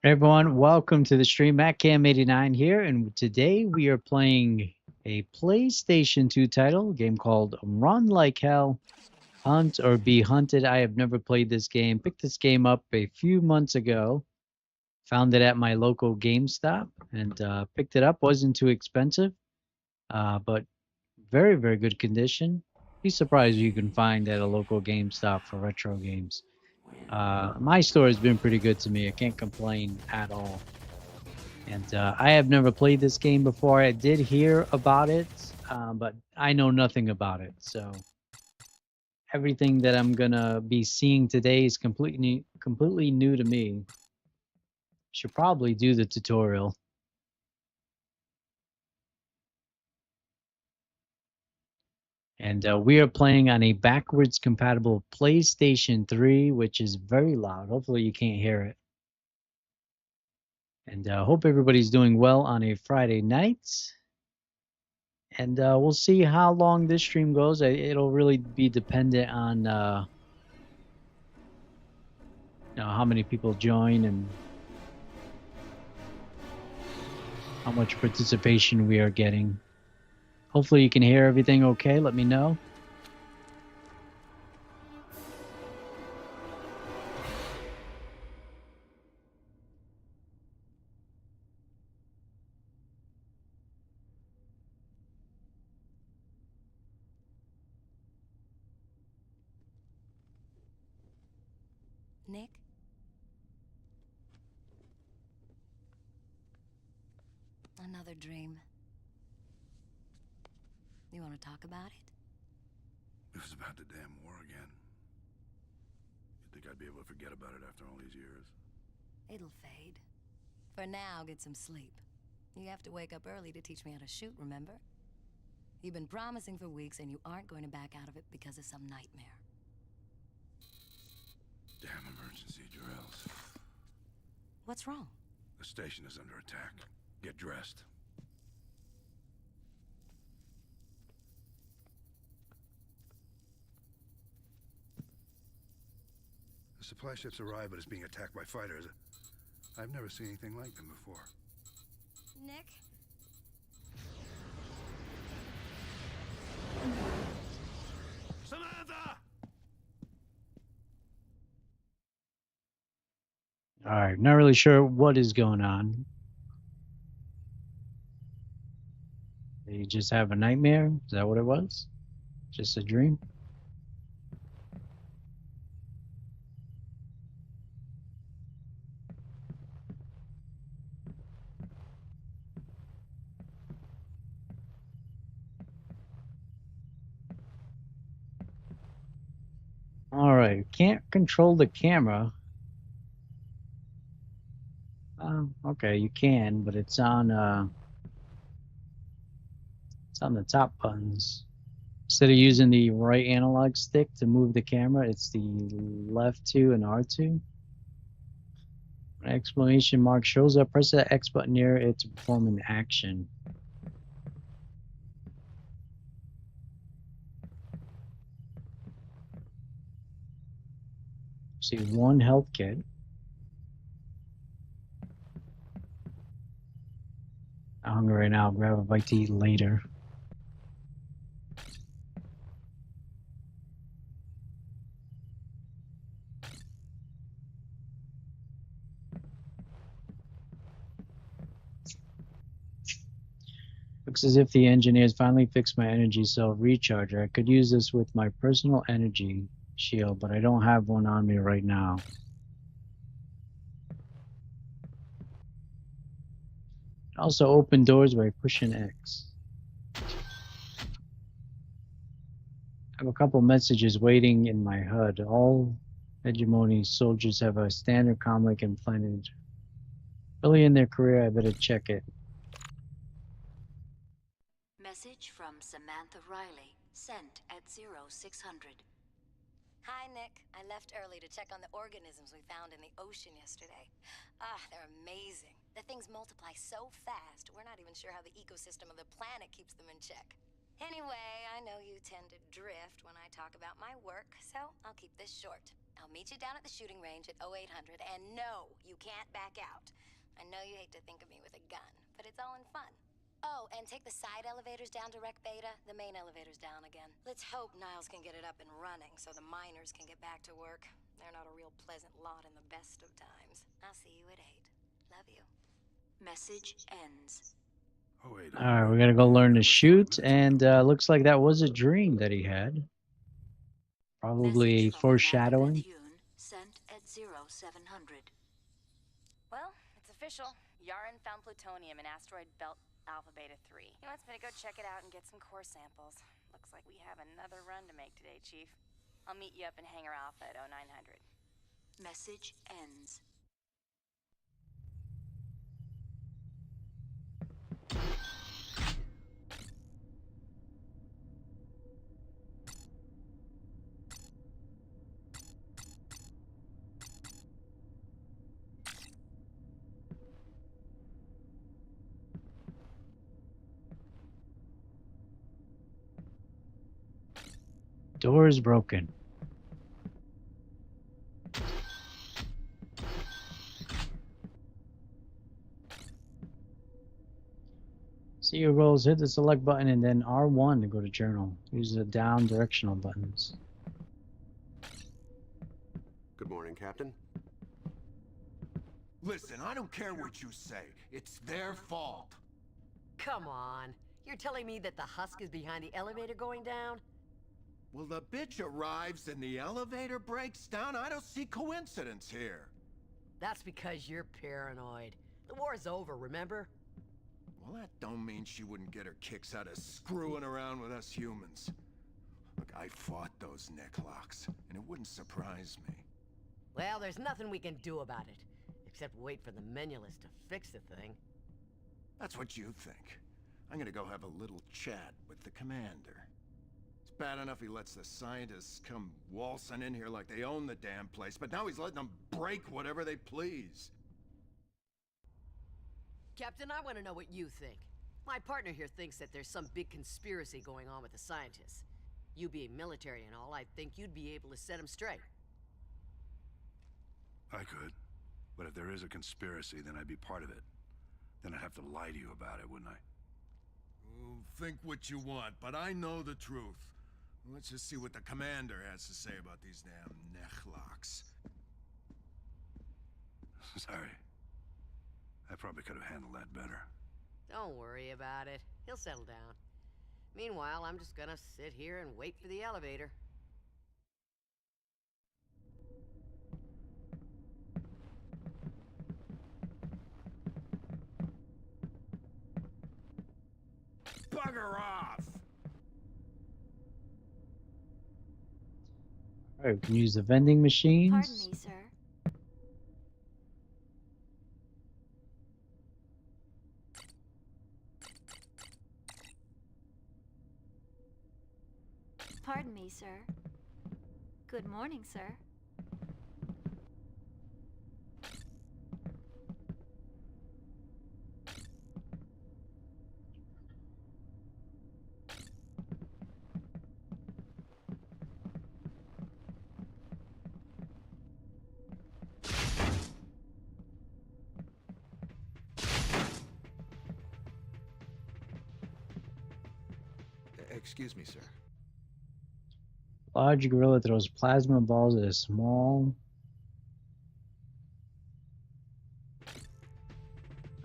Hey everyone, welcome to the stream. MattCam89 here, and today we are playing a PlayStation 2 title, a game called Run Like Hell, Hunt or Be Hunted. I have never played this game. Picked this game up a few months ago. Found it at my local GameStop and picked it up. Wasn't too expensive, but very, very good condition. Be surprised you can find at a local GameStop for retro games. My store has been pretty good to me. I can't complain at all. And I have never played this game before. I did hear about it, but I know nothing about it. So everything that I'm gonna be seeing today is completely new to me. Should probably do the tutorial. And we are playing on a backwards compatible PlayStation 3, which is very loud. Hopefully you can't hear it. And hope everybody's doing well on a Friday night. And we'll see how long this stream goes. It'll really be dependent on how many people join and how much participation we are getting. Hopefully you can hear everything okay. Let me know. Nick? Another dream. You want to talk about it? It was about the damn war again. You think I'd be able to forget about it after all these years? It'll fade. For now, get some sleep. You have to wake up early to teach me how to shoot, remember? You've been promising for weeks and you aren't going to back out of it because of some nightmare. Damn emergency drills. What's wrong? The station is under attack. Get dressed. The supply ship's arrived, but it's being attacked by fighters. I've never seen anything like them before. Nick? Samantha! All right, not really sure what is going on. Did you just have a nightmare? Is that what it was? Just a dream? All right, can't control the camera. Okay, you can, but it's on the top buttons. Instead of using the right analog stick to move the camera, it's the left 2 and R2. An exclamation mark shows up, press the X button near it to perform an action. See, one health kit. I'm hungry right now. I'll grab a bite to eat later. Looks as if the engineers finally fixed my energy cell recharger. I could use this with my personal energy shield, but I don't have one on me right now. Also open doors by pushing X. I have a couple messages waiting in my HUD. All hegemony soldiers have a standard comlink implanted. Early in their career, I better check it. Message from Samantha Riley, sent at 0600. Hi, Nick. I left early to check on the organisms we found in the ocean yesterday. They're amazing. The things multiply so fast, we're not even sure how the ecosystem of the planet keeps them in check. Anyway, I know you tend to drift when I talk about my work, so I'll keep this short. I'll meet you down at the shooting range at 0800, and no, you can't back out. I know you hate to think of me with a gun, but it's all in fun. Oh, and take the side elevators down to Rec Beta. The main elevator's down again. Let's hope Niles can get it up and running so the miners can get back to work. They're not a real pleasant lot in the best of times. I'll see you at 8. Love you. Message ends. Oh, wait. All right, we're gonna go learn to shoot, and looks like that was a dream that he had. Probably Message from Commander foreshadowing. Bethune, sent at 0700. Well, it's official. Yaren found plutonium in asteroid belt Alpha Beta 3. He wants me to go check it out and get some core samples. Looks like we have another run to make today, Chief. I'll meet you up in Hangar Alpha at 0900. Message ends. Door is broken. See your goals, hit the select button and then R1 to go to journal. Use the down directional buttons. Good morning, Captain. Listen, I don't care what you say. It's their fault. Come on. You're telling me that the husk is behind the elevator going down? Well, the bitch arrives and the elevator breaks down. I don't see coincidence here. That's because you're paranoid. The war's over, remember? Well, that don't mean she wouldn't get her kicks out of screwing around with us humans. Look, I fought those necklocks, and it wouldn't surprise me. Well, there's nothing we can do about it, except wait for the menulus to fix the thing. That's what you think. I'm gonna go have a little chat with the commander. It's bad enough he lets the scientists come waltzing in here like they own the damn place, but now he's letting them break whatever they please. Captain, I want to know what you think. My partner here thinks that there's some big conspiracy going on with the scientists. You being military and all, I think you'd be able to set them straight. I could. But if there is a conspiracy, then I'd be part of it. Then I'd have to lie to you about it, wouldn't I? Oh, think what you want, but I know the truth. Let's just see what the commander has to say about these damn necklocks. Sorry. I probably could have handled that better. Don't worry about it. He'll settle down. Meanwhile, I'm just gonna sit here and wait for the elevator. Bugger off! All right, we can use the vending machines. Pardon me, sir. Pardon me, sir. Good morning, sir. Excuse me, sir. Large gorilla throws plasma balls at a small.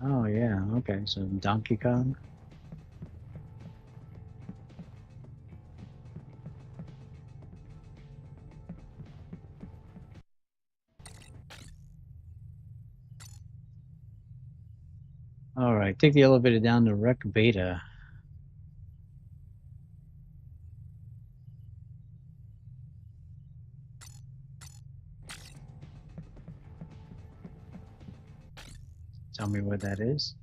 Oh yeah, okay, so Donkey Kong. All right, take the elevator down to Rec Beta. Tell me what that is.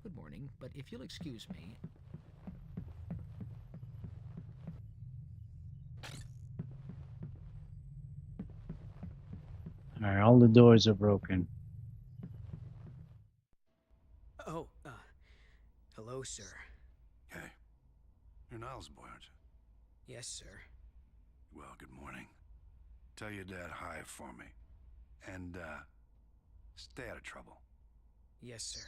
Good morning, but if you'll excuse me. All right, all the doors are broken. Oh, hello, sir. Hey, you're Niles' boy, aren't you? Yes, sir. Well, good morning. Tell your dad hi for me. And, stay out of trouble. Yes, sir.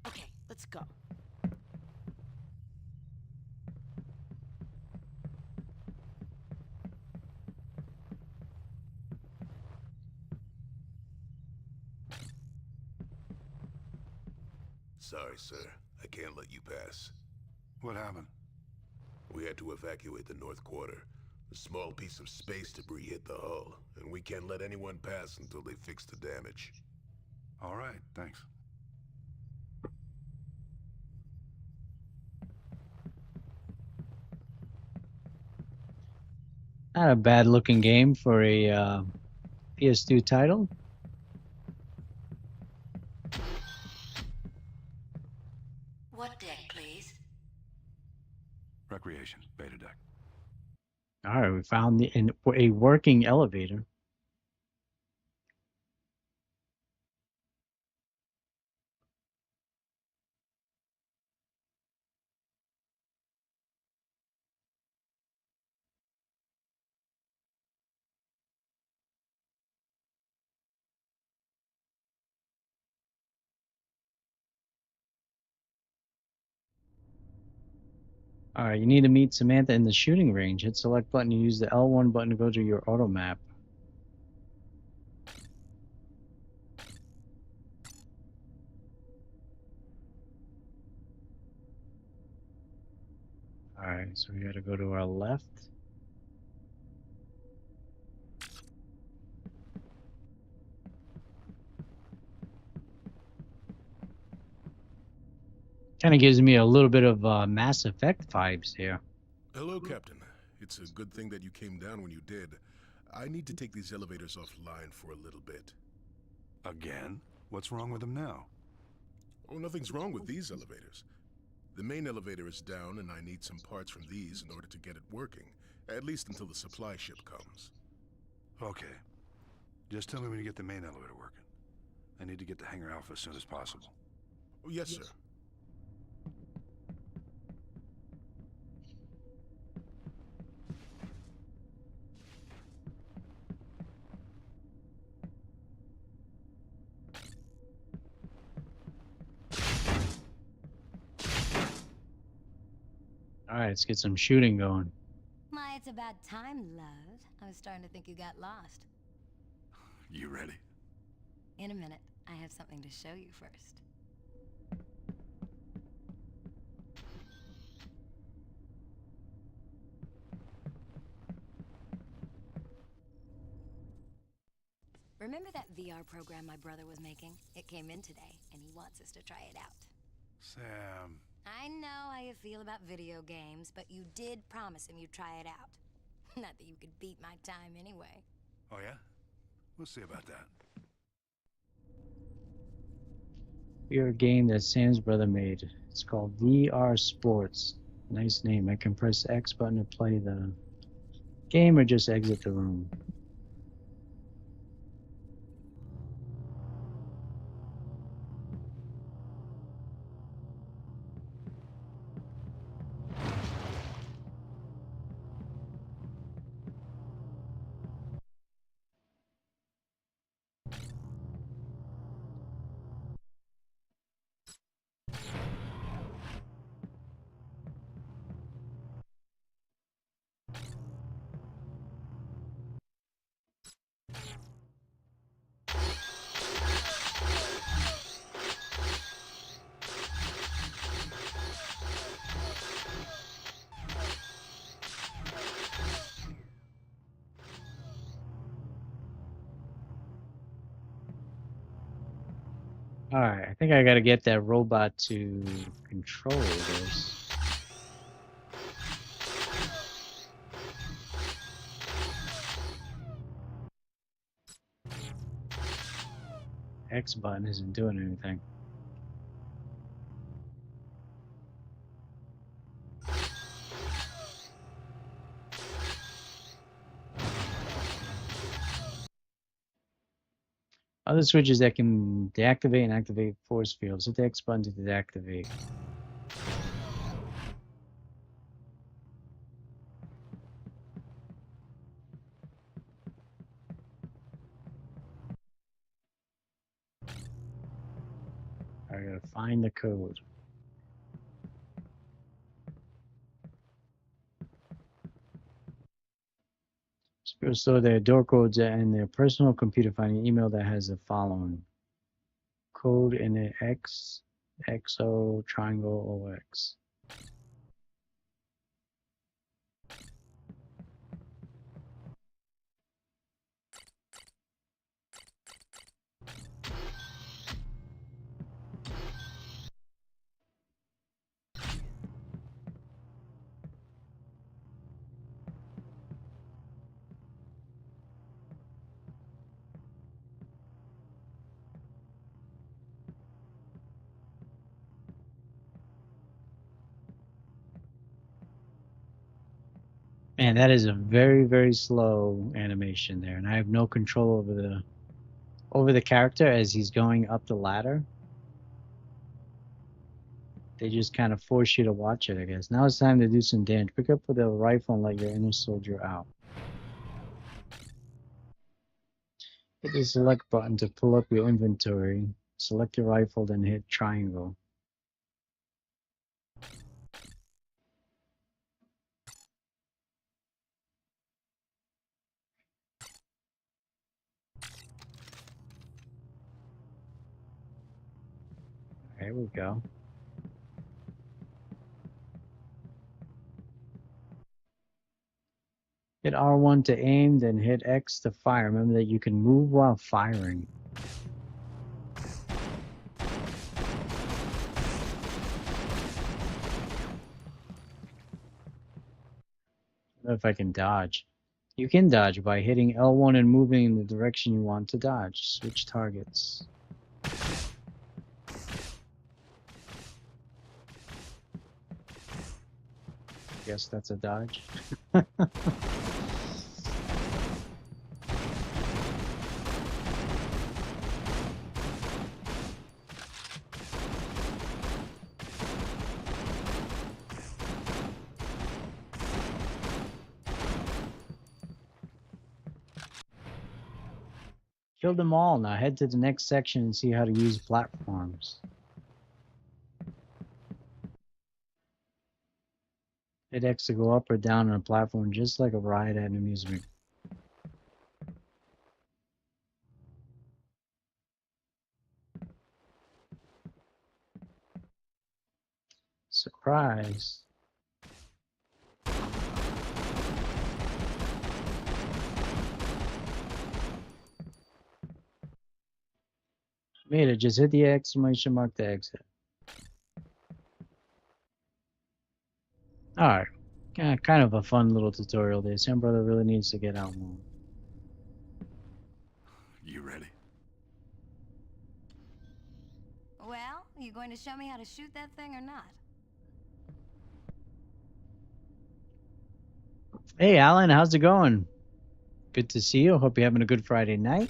Okay, let's go. Sorry, sir. I can't let you pass. What happened? We had to evacuate the North Quarter. A small piece of space debris hit the hull, and we can't let anyone pass until they fix the damage. All right, thanks. Not a bad looking game for a PS2 title. What deck, please? Recreation, beta deck. All right, we found a working elevator. All right, you need to meet Samantha in the shooting range. Hit select button to use the L1 button to go to your auto map. All right, so we got to go to our left. Kind of gives me a little bit of Mass Effect vibes here. Hello, Captain. It's a good thing that you came down when you did. I need to take these elevators offline for a little bit. Again? What's wrong with them now? Oh, nothing's wrong with these elevators. The main elevator is down, and I need some parts from these in order to get it working, at least until the supply ship comes. Okay. Just tell me when you get the main elevator working. I need to get to Hangar Alpha as soon as possible. Oh, yes, sir. All right, let's get some shooting going. My, it's about time, love. I was starting to think you got lost. You ready? In a minute, I have something to show you first. Remember that VR program my brother was making? It came in today, and he wants us to try it out. Sam. I know how you feel about video games, but you did promise him you'd try it out. Not that you could beat my time anyway. Oh, yeah? We'll see about that. Your game that Sam's brother made. It's called VR Sports. Nice name. I can press the X button to play the game or just exit the room. All right, I think I got to get that robot to control this. X button isn't doing anything. Other switches that can deactivate and activate force fields. Hit the X button to deactivate. I gotta find the code. People store their door codes in their personal computer. Find an email that has the following code in it: X, XO, triangle, OX. Man, that is a very, very slow animation there, and I have no control over the character as he's going up the ladder. They just kind of force you to watch it, I guess. Now it's time to do some damage. Pick up with the rifle and let your inner soldier out. Hit the select button to pull up your inventory. Select your rifle, then hit triangle. There we go. Hit R1 to aim, then hit X to fire. Remember that you can move while firing. I don't know if I can dodge. You can dodge by hitting L1 and moving in the direction you want to dodge. Switch targets. Guess that's a dodge. Killed them all. Now head to the next section and see how to use platforms. Hit X to go up or down on a platform, just like a ride at an amusement. Surprise. Made it. Just hit the exclamation mark to exit. Alright. Kind of a fun little tutorial there. Sam Brother really needs to get out more. You ready? Well, you going to show me how to shoot that thing or not? Hey, Alan, how's it going? Good to see you. Hope you're having a good Friday night.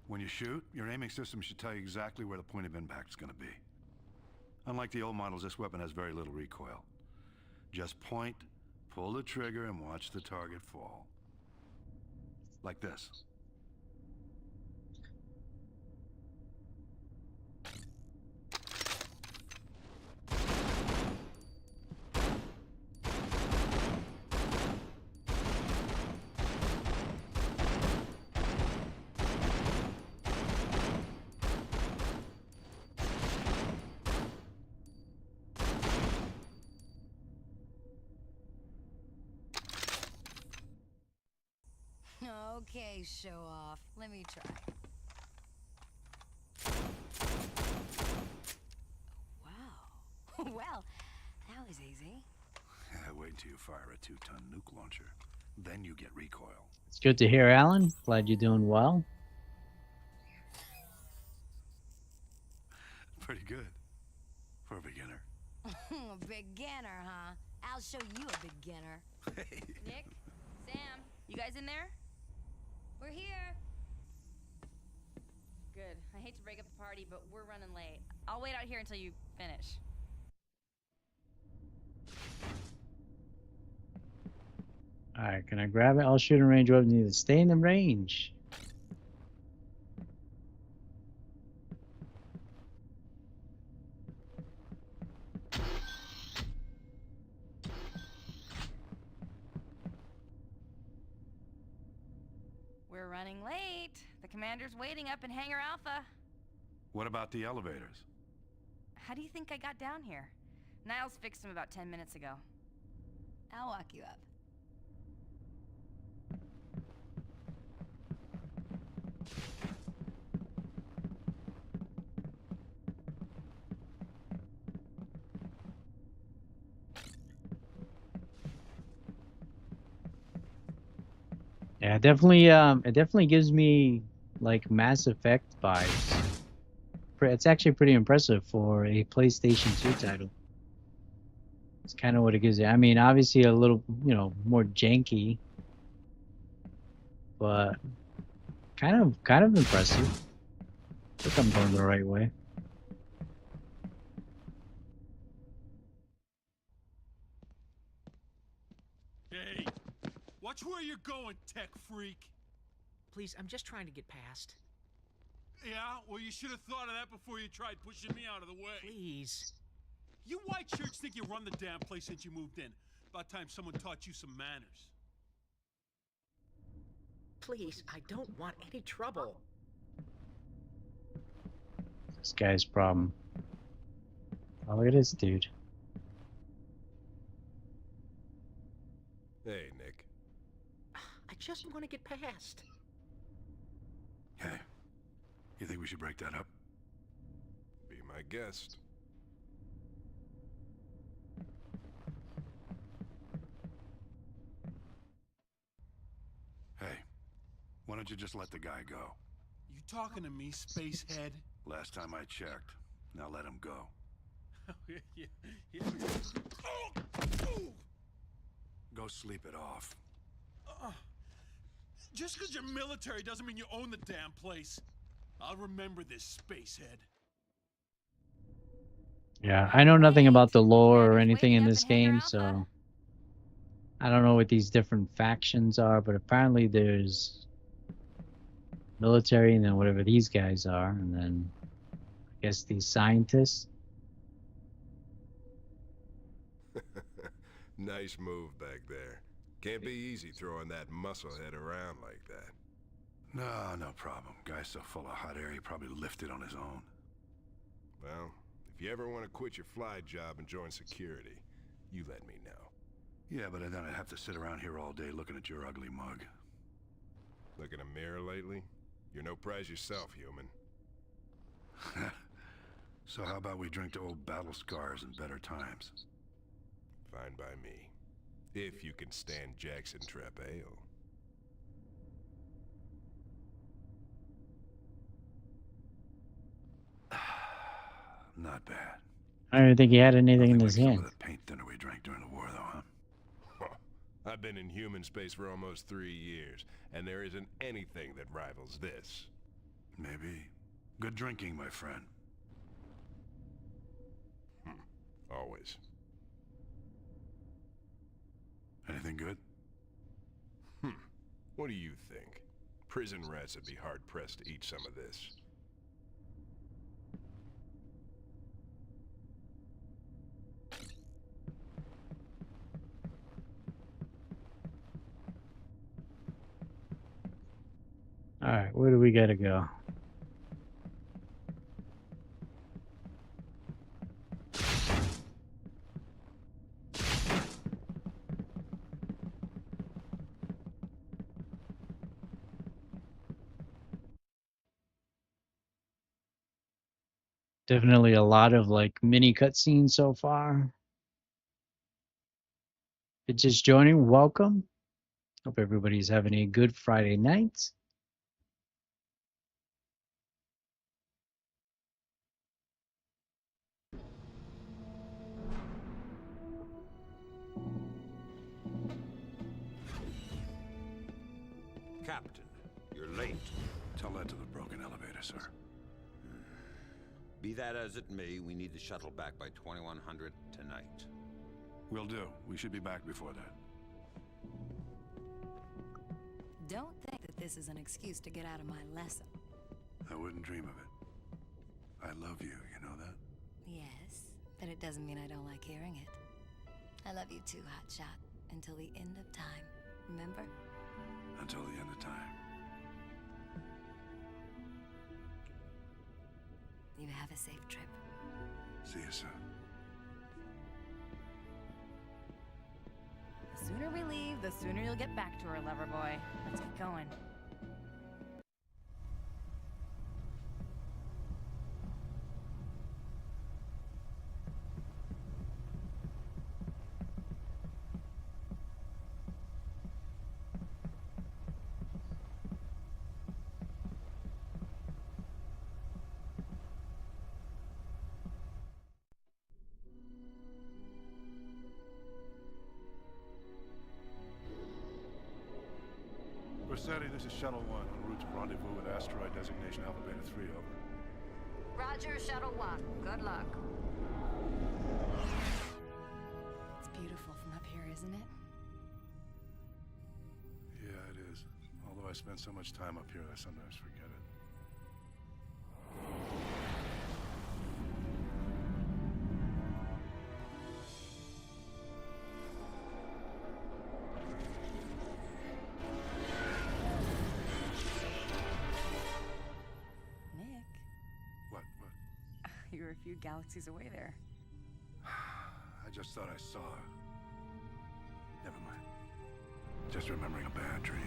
When you shoot, your aiming system should tell you exactly where the point of impact is going to be. Unlike the old models, this weapon has very little recoil. Just point, pull the trigger, and watch the target fall. Like this. Okay, show off. Let me try. Wow. Well, that was easy. Wait until you fire a 2-ton nuke launcher. Then you get recoil. It's good to hear, Alan. Glad you're doing well. Pretty good. For a beginner. Beginner, huh? I'll show you a beginner. Hey. Nick, Sam, you guys in there? We're here. Good. I hate to break up the party, but we're running late. I'll wait out here until you finish. Alright, can I grab it? All shooting range weapons need to stay in the range. We're running late. The commander's waiting up in Hangar Alpha. What about the elevators? How do you think I got down here? Niles fixed them about 10 minutes ago. I'll walk you up. Yeah, it definitely gives me like Mass Effect vibes. It's actually pretty impressive for a PlayStation 2 title. It's kind of what it gives you. I mean, obviously a little, more janky, but kind of impressive. I think I'm going the right way. Hey, watch where you're going, tech freak. Please, I'm just trying to get past. Yeah, well, you should have thought of that before you tried pushing me out of the way. Please. You white shirts think you run the damn place since you moved in. About time someone taught you some manners. Please, I don't want any trouble. This guy's problem. Oh, look at this dude. Hey, Nick. I just want to get past. Hey, you think we should break that up? Be my guest. Hey, why don't you just let the guy go? You talking to me, spacehead? Last time I checked. Now let him go. yeah. Go sleep it off. Just because you're military doesn't mean you own the damn place. I'll remember this, spacehead. Yeah, I know nothing about the lore or anything in this game, so I don't know what these different factions are, but apparently there's military and then whatever these guys are, and then I guess these scientists. Nice move back there. Can't be easy throwing that musclehead around like that. No problem. Guy's so full of hot air he probably lifted on his own. Well, if you ever want to quit your fly job and join security, you let me know. Yeah, but then I'd have to sit around here all day looking at your ugly mug. Look in a mirror lately? You're no prize yourself, human. So how about we drink to old battle scars and better times? Fine by me. If you can stand Jackson Trap Ale. Not bad. I don't even think he had anything in Nothing his like some hand. of the paint thinner we drank during the war, though, huh? I've been in human space for almost 3 years, and there isn't anything that rivals this. Maybe. Good drinking, my friend. Always. Anything good? What do you think? Prison rats would be hard-pressed to eat some of this. Alright, where do we gotta go? Definitely a lot of like mini cutscenes so far. If you're just joining, welcome. Hope everybody's having a good Friday night. Captain, you're late. Tell that to the broken elevator, sir. Be that as it may, we need the shuttle back by 2100 tonight. Will do. We should be back before that. Don't think that this is an excuse to get out of my lesson. I wouldn't dream of it. I love you know that? Yes, but it doesn't mean I don't like hearing it. I love you too, Hotshot. Until the end of time. Remember? Until the end of time. You have a safe trip. See you soon. The sooner we leave, the sooner you'll get back to her, lover boy. Let's get going. Rossetti, this is Shuttle 1, en route to rendezvous with asteroid designation Alpha Beta 3, over. Roger, Shuttle 1. Good luck. It's beautiful from up here, isn't it? Yeah, it is. Although I spend so much time up here, I sometimes forget it. Nick, What? you were a few galaxies away there. I just thought I saw her. Never mind. Just remembering a bad dream.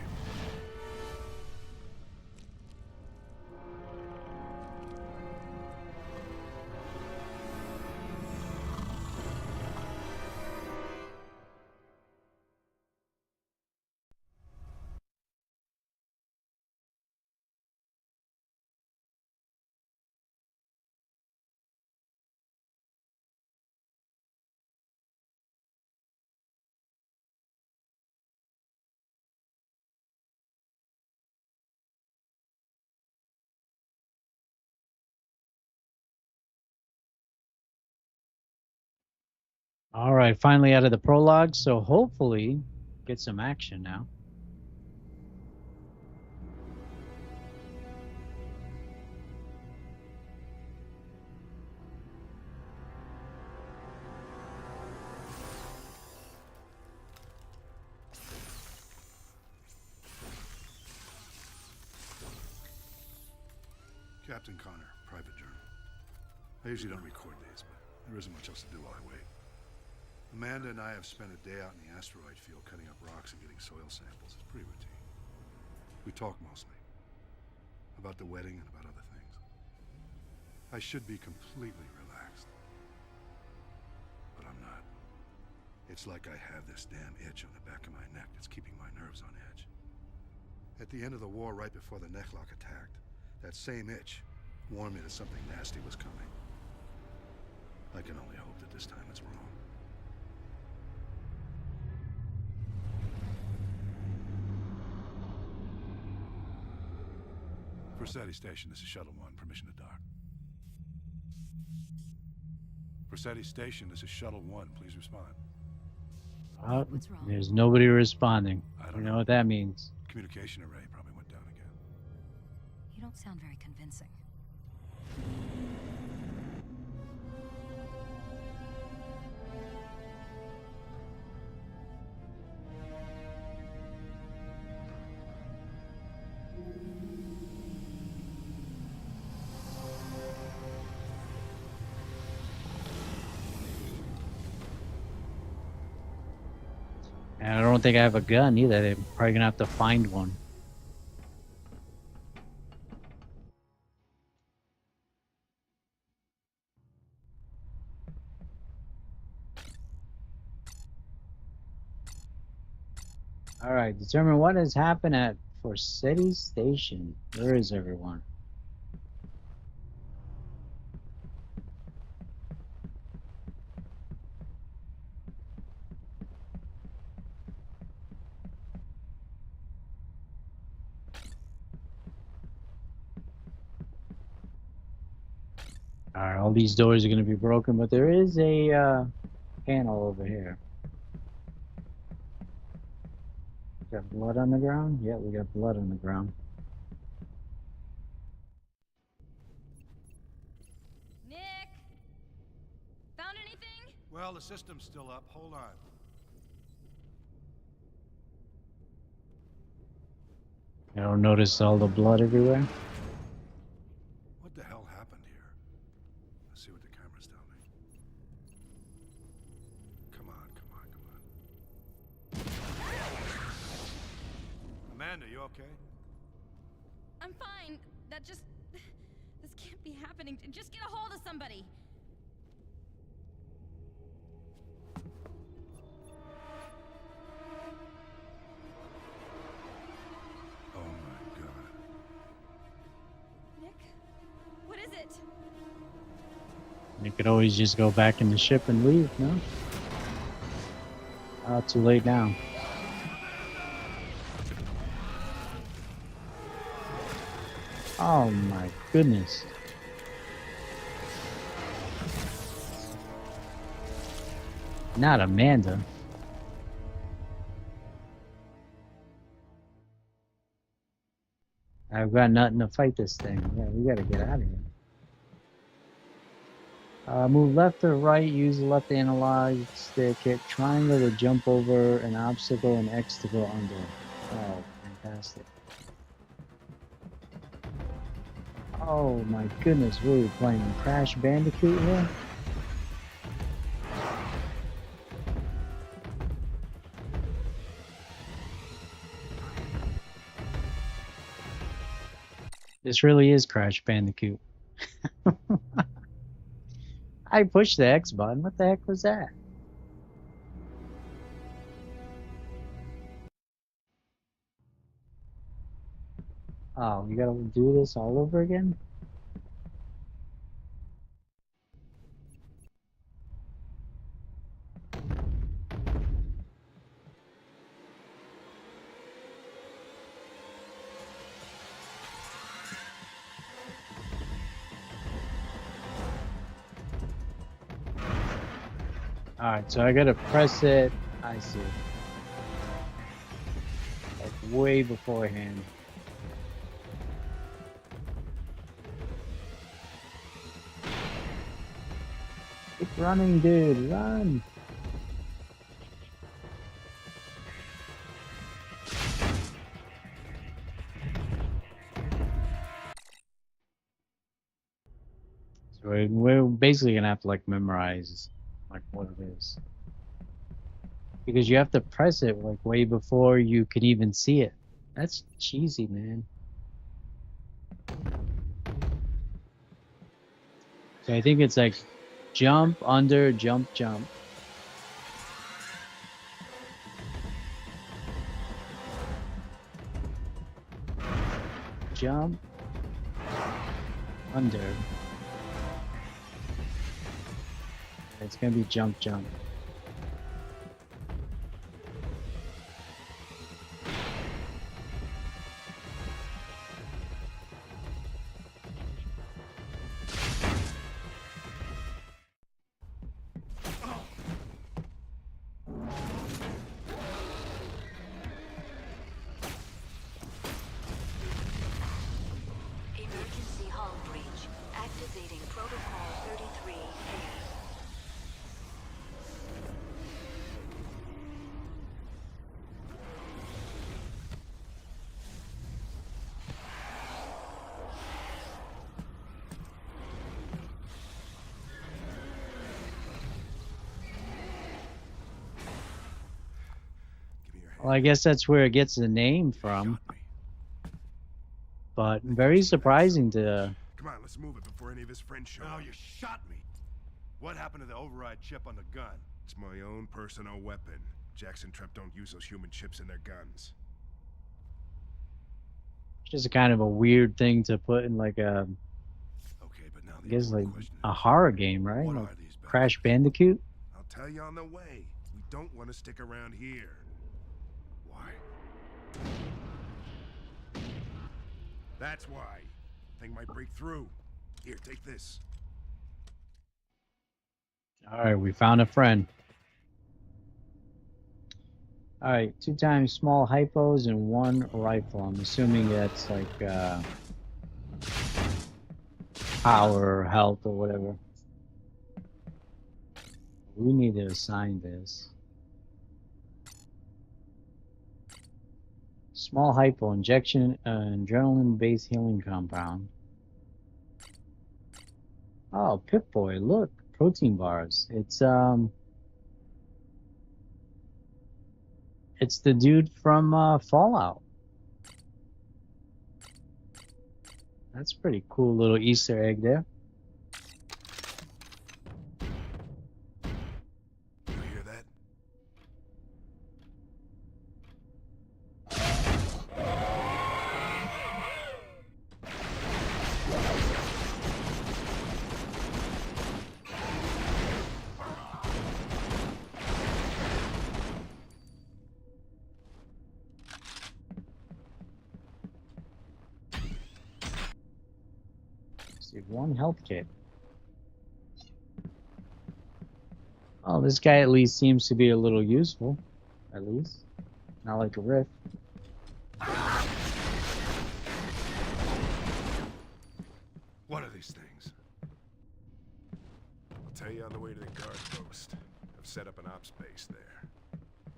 All right, finally out of the prologue, so hopefully get some action now. Captain Connor, private journal. I usually don't record these, but there isn't much else to do while I wait. Amanda and I have spent a day out in the asteroid field cutting up rocks and getting soil samples. It's pretty routine. We talk mostly. About the wedding and about other things. I should be completely relaxed. But I'm not. It's like I have this damn itch on the back of my neck that's keeping my nerves on edge. At the end of the war, right before the Necklock attacked, that same itch warned me that something nasty was coming. I can only hope that this time it's wrong. Rossetti Station, this is Shuttle 1. Permission to dock. Rossetti Station, this is Shuttle 1. Please respond. What's wrong? There's nobody responding. I You don't know know. what that means. Communication array probably went down again. You don't sound very convincing. And I don't think I have a gun either. They're probably gonna have to find one. All right, determine what has happened at Forsetti Station. Where is everyone? Alright, all these doors are gonna be broken, but there is a panel over here. Got blood on the ground? Yeah, we got blood on the ground. Nick! Found anything? Well, the system's still up. Hold on. You don't notice all the blood everywhere? What the hell happened here? Let's see what the cameras tell me. Come on, come on, come on. Amanda, you okay? I'm fine. That just... This can't be happening. Just get a hold of somebody. Oh my god. Nick? What is it? You could always just go back in the ship and leave, no? Too late now. Oh my goodness. Not Amanda. I've got nothing to fight this thing. Yeah, we gotta get out of here. Move left or right, use the left analog stick, hit triangle to jump over an obstacle and X to go under. Oh, fantastic. Oh my goodness, what are we playing? Crash Bandicoot here? This really is Crash Bandicoot. I pushed the X button. What the heck was that? Oh, you gotta do this all over again? Alright, so I gotta press it. I see. Like way beforehand. Keep running, dude. Run. So we're basically gonna have to like memorize like what it is. Because you have to press it like way before you can even see it. That's cheesy, man. So I think it's like jump, under, jump, jump. Jump, under. It's gonna be jump, jump. Emergency hull breach. Activating Protocol 33A. Well, I guess that's where it gets the name from. But very surprising to... Come on, let's move it before any of his friends show No, up. you shot me. What happened to the override chip on the gun? It's my own personal weapon. Jackson Trepp don't use those human chips in their guns. It's just kind of a weird thing to put in like a... Okay, but now I guess like a horror game, right? What Like are these Crash Bandicoot? I'll tell you on the way. We don't want to stick around here. Why? That's why. Thing might break through. Here, take this. All right, we found a friend. All right, 2 times small hypos and 1 rifle. I'm assuming that's like power or health or whatever. We need to assign this. Small hypo injection, adrenaline-based healing compound. Oh, Pip-Boy, look, protein bars. It's the dude from Fallout. That's a pretty cool little Easter egg there. You hear that? See, 1 health kit. Oh, this guy at least seems to be a little useful. At least. Not like a riff. What are these things? I'll tell you on the way to the guard post. I've set up an ops base there.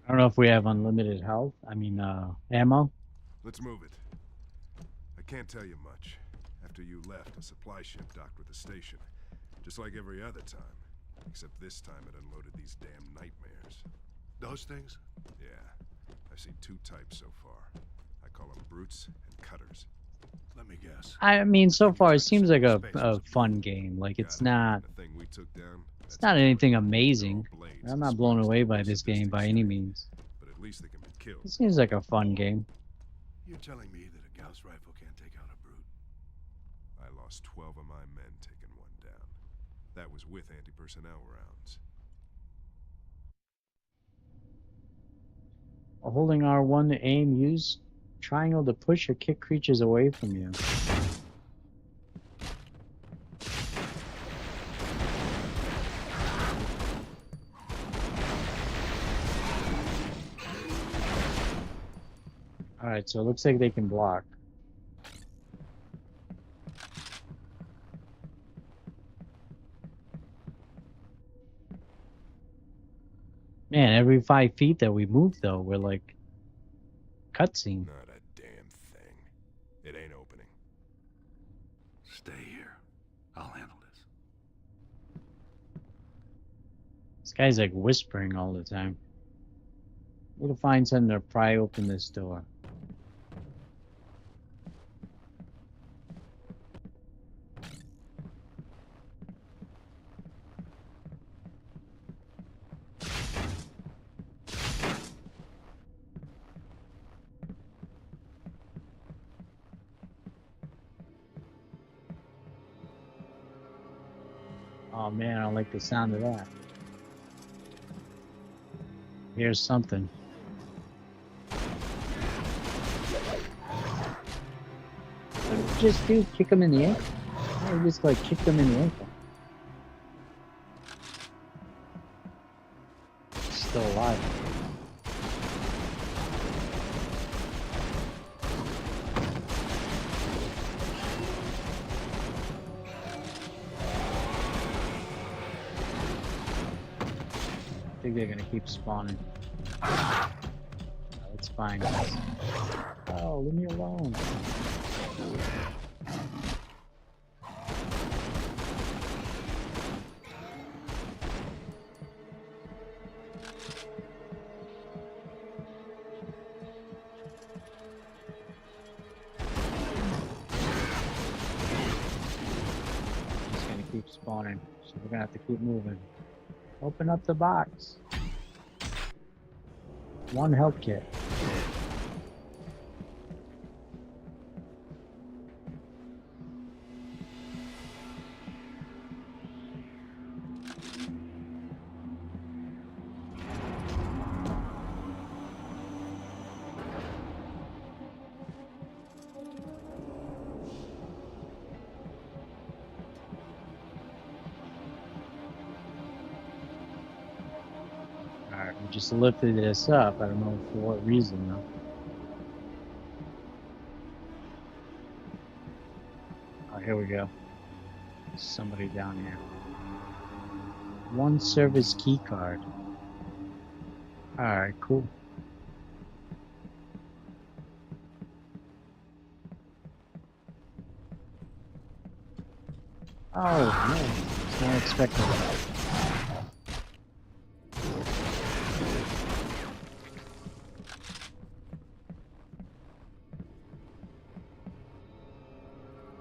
I don't know if we have unlimited health. I mean, ammo. Let's move it. I can't tell you much. After you left, a supply ship docked with the station. Just like every other time. Except this time it unloaded these damn nightmares. Those things? Yeah. I've seen 2 types so far. I call them brutes and cutters. Let me guess. I mean, so far it seems like a fun game. Like it's not anything amazing. I'm not blown away by this game by any means. But at least they can be killed. It seems like a fun game. You're telling me that a Gauss rifle can't take out a brute? I lost 12 of my men taking 1 down. That was with anti-personnel rounds. While holding R1 to aim, use triangle to push or kick creatures away from you. Alright, so it looks like they can block. Man, every 5 feet that we move, though, we're like cutscene. Not a damn thing. It ain't opening. Stay here. I'll handle this. This guy's like whispering all the time. Need to find something to pry open this door. Oh man, I don't like the sound of that. Here's something. What did you just do? Kick him in the ankle? I just like kicked him in the ankle. Still alive. I think they're gonna keep spawning. No, it's fine, guys. Oh, leave me alone. It's gonna keep spawning, so we're gonna have to keep moving. Open up the box. 1 health kit. We just lifted this up. I don't know for what reason though. Oh, here we go. Somebody down here. One service key card. Alright, cool. Oh, no. It's not expected.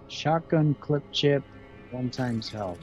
Shotgun clip chip, 1 times health.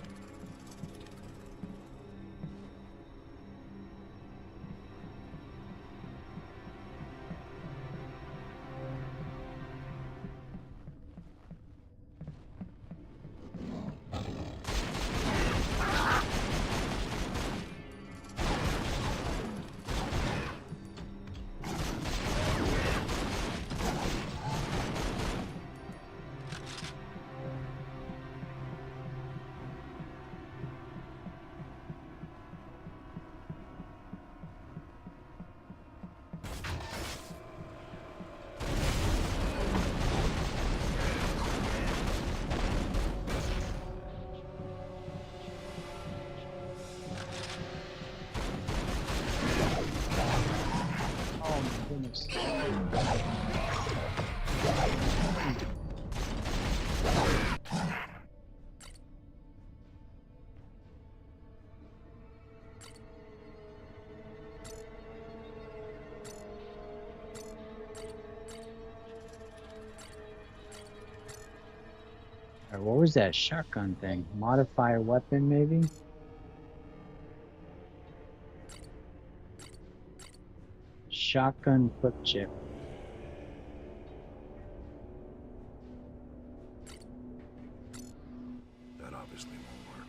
Oh my goodness. Alright, what was that shotgun thing? Modify a weapon, maybe? Shotgun clip chip. That obviously won't work.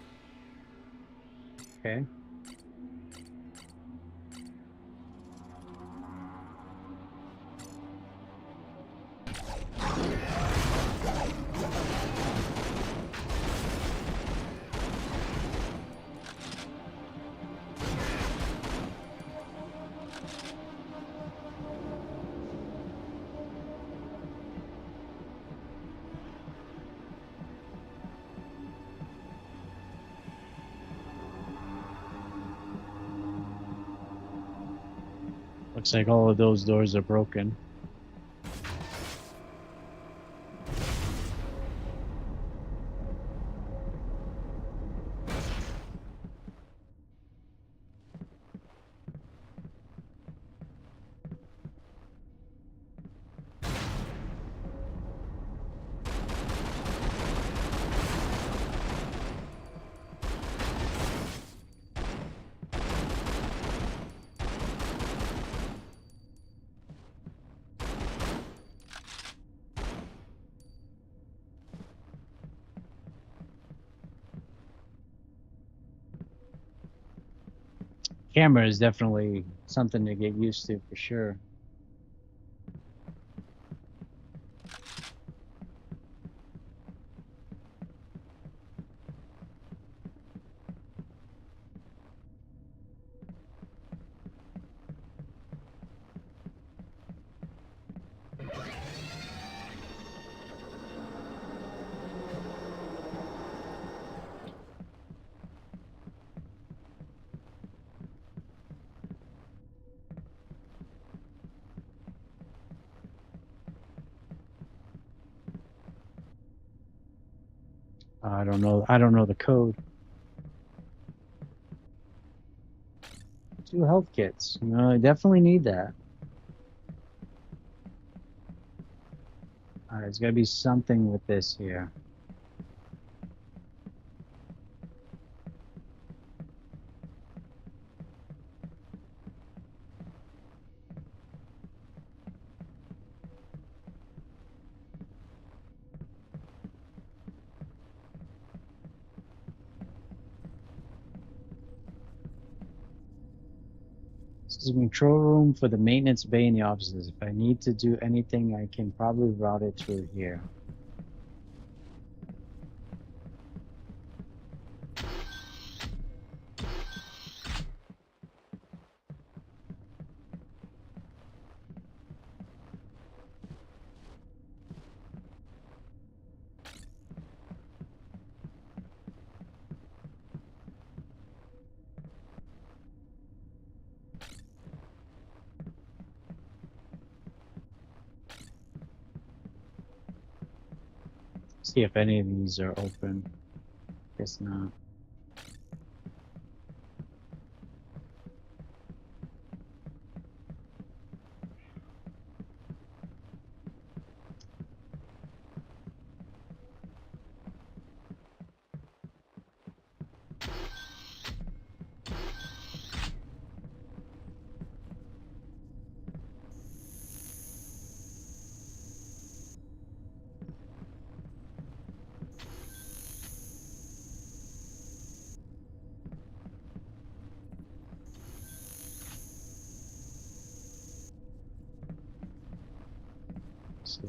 Okay. Looks like all of those doors are broken. Camera is definitely something to get used to for sure. I don't know. I don't know the code. 2 health kits. I definitely need that. Alright, there's gotta be something with this here. This is a control room for the maintenance bay in the offices. If I need to do anything, I can probably route it through here. See if any of these are open. Guess not. See.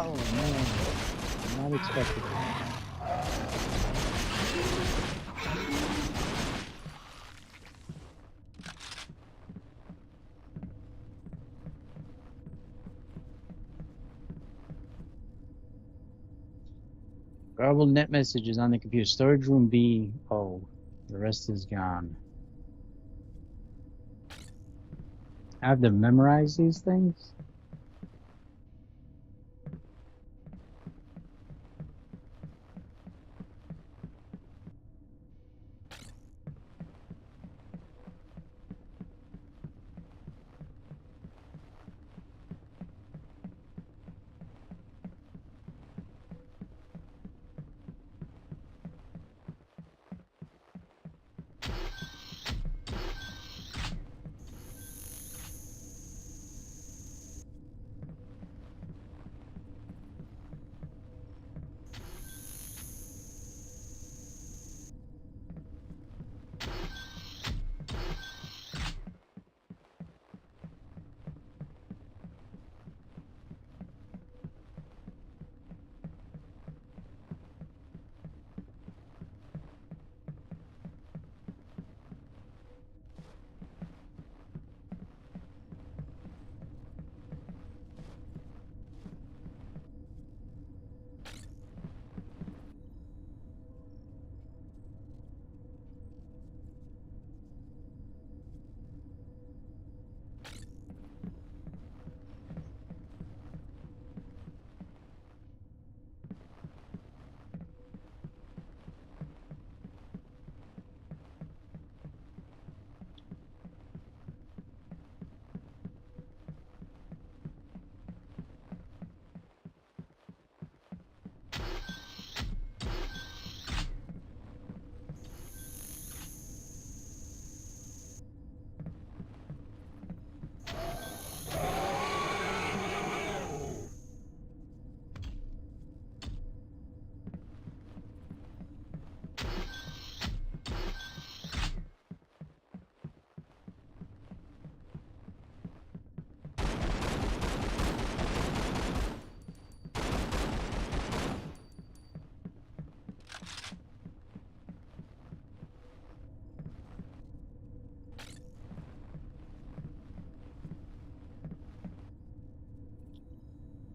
Oh man, not expected. Garbled net messages on the computer. Storage room B. Oh, the rest is gone. I have to memorize these things?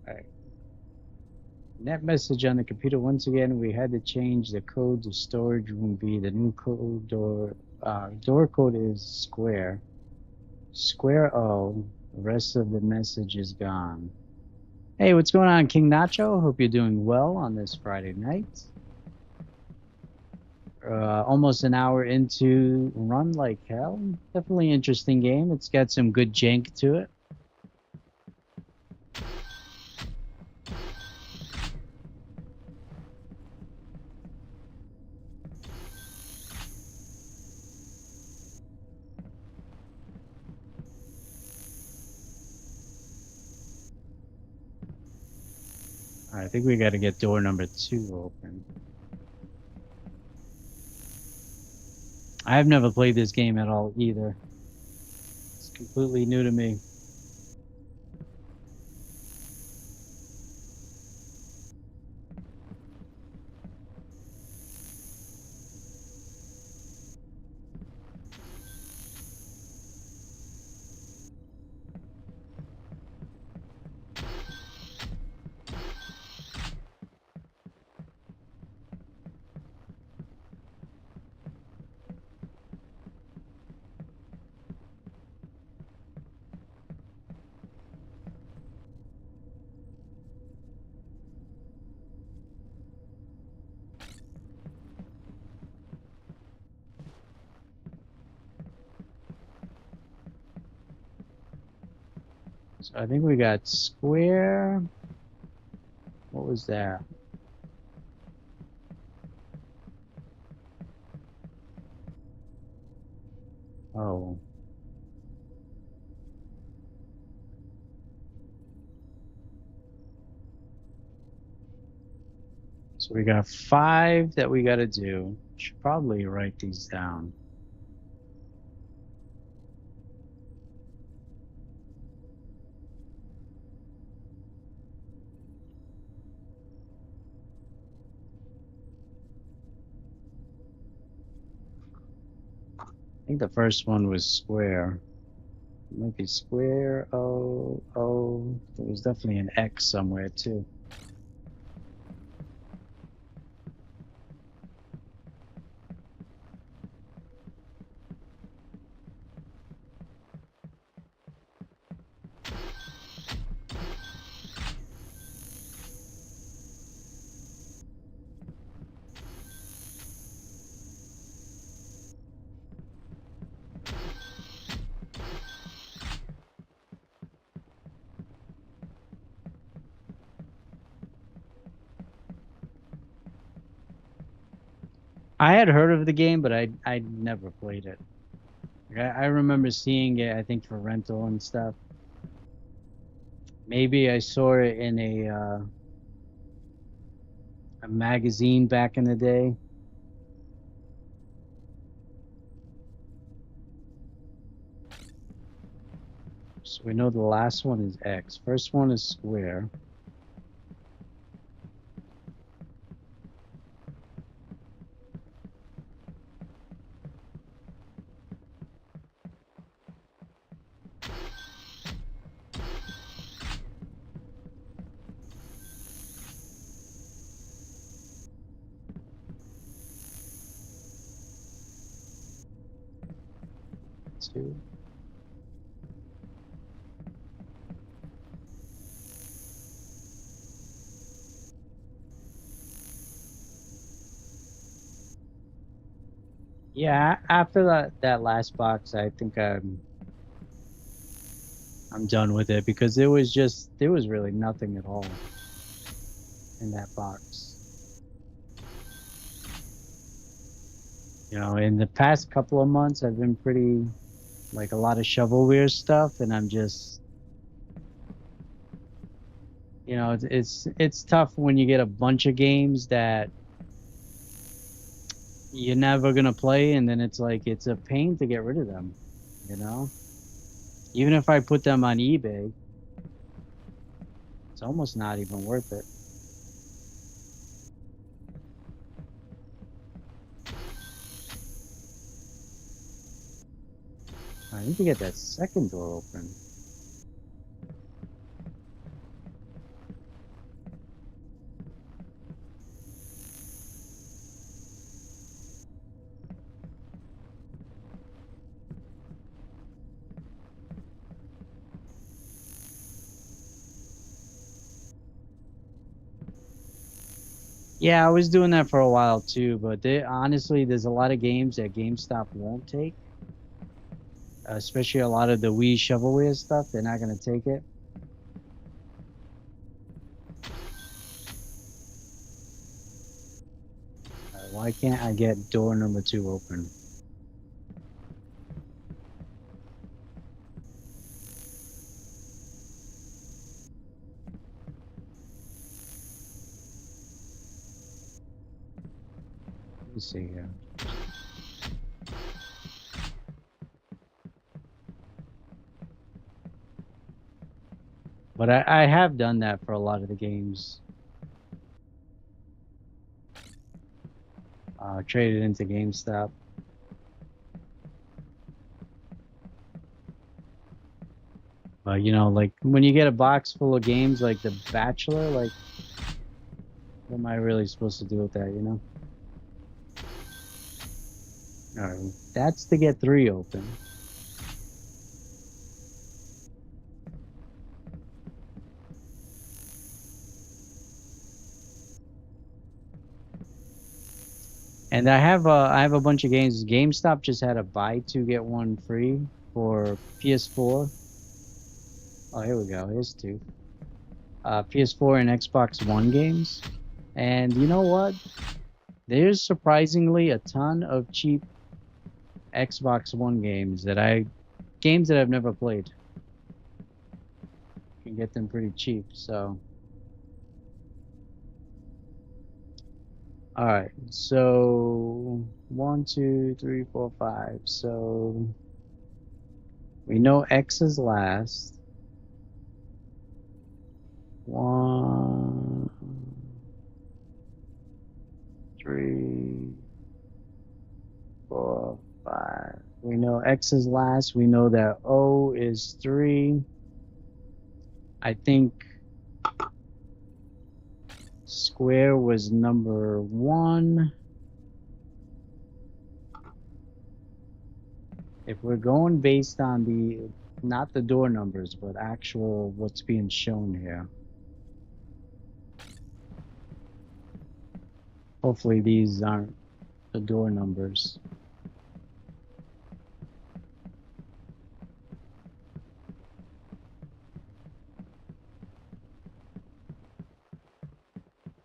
Alright. Net message on the computer. Once again, we had to change the code to storage room B. The new code door code is square. Square O. The rest of the message is gone. Hey, what's going on, King Nacho? Hope you're doing well on this Friday night. Almost an hour into Run Like Hell. Definitely interesting game. It's got some good jank to it. I think we got to get door number 2 open. I have never played this game at all either. It's completely new to me. So I think we got square. What was that? Oh. So we got 5 that we got to do. Should probably write these down. I think the first one was square. It might be square. Oh, oh. There was definitely an X somewhere too. I had heard of the game, but I never played it. Like, I remember seeing it, I think, for rental and stuff. Maybe I saw it in a magazine back in the day. So we know the last one is X. First one is square. Two. Yeah, after that last box, I think I'm done with it because there was really nothing at all in that box. You know, in the past couple of months, I've been pretty like a lot of shovelware stuff, and I'm just, you know, it's tough when you get a bunch of games that you're never gonna play, and then it's like it's a pain to get rid of them. You know, even if I put them on eBay, it's almost not even worth it. I need to get that second door open. Yeah, I was doing that for a while too, but honestly, there's a lot of games that GameStop won't take, especially a lot of the Wii shovelware stuff. They're not gonna take it. Why can't I get door number 2 open? Let me see here. But I have done that for a lot of the games. Traded into GameStop. But you know, like when you get a box full of games like The Bachelor, like what am I really supposed to do with that, you know? Alright, that's to get 3 open. And I have a bunch of games. GameStop just had a buy 2 get 1 free for PS4. Oh, here we go. Here's two. PS4 and Xbox One games. And you know what? There's surprisingly a ton of cheap Xbox One games that I've never played. You can get them pretty cheap, so. Alright, so 1, 2, 3, 4, 5. So we know X is last. 1, 3, 4, 5. We know X is last. We know that O is 3. I think square was number 1. If we're going based on not the door numbers, but actual what's being shown here. Hopefully these aren't the door numbers.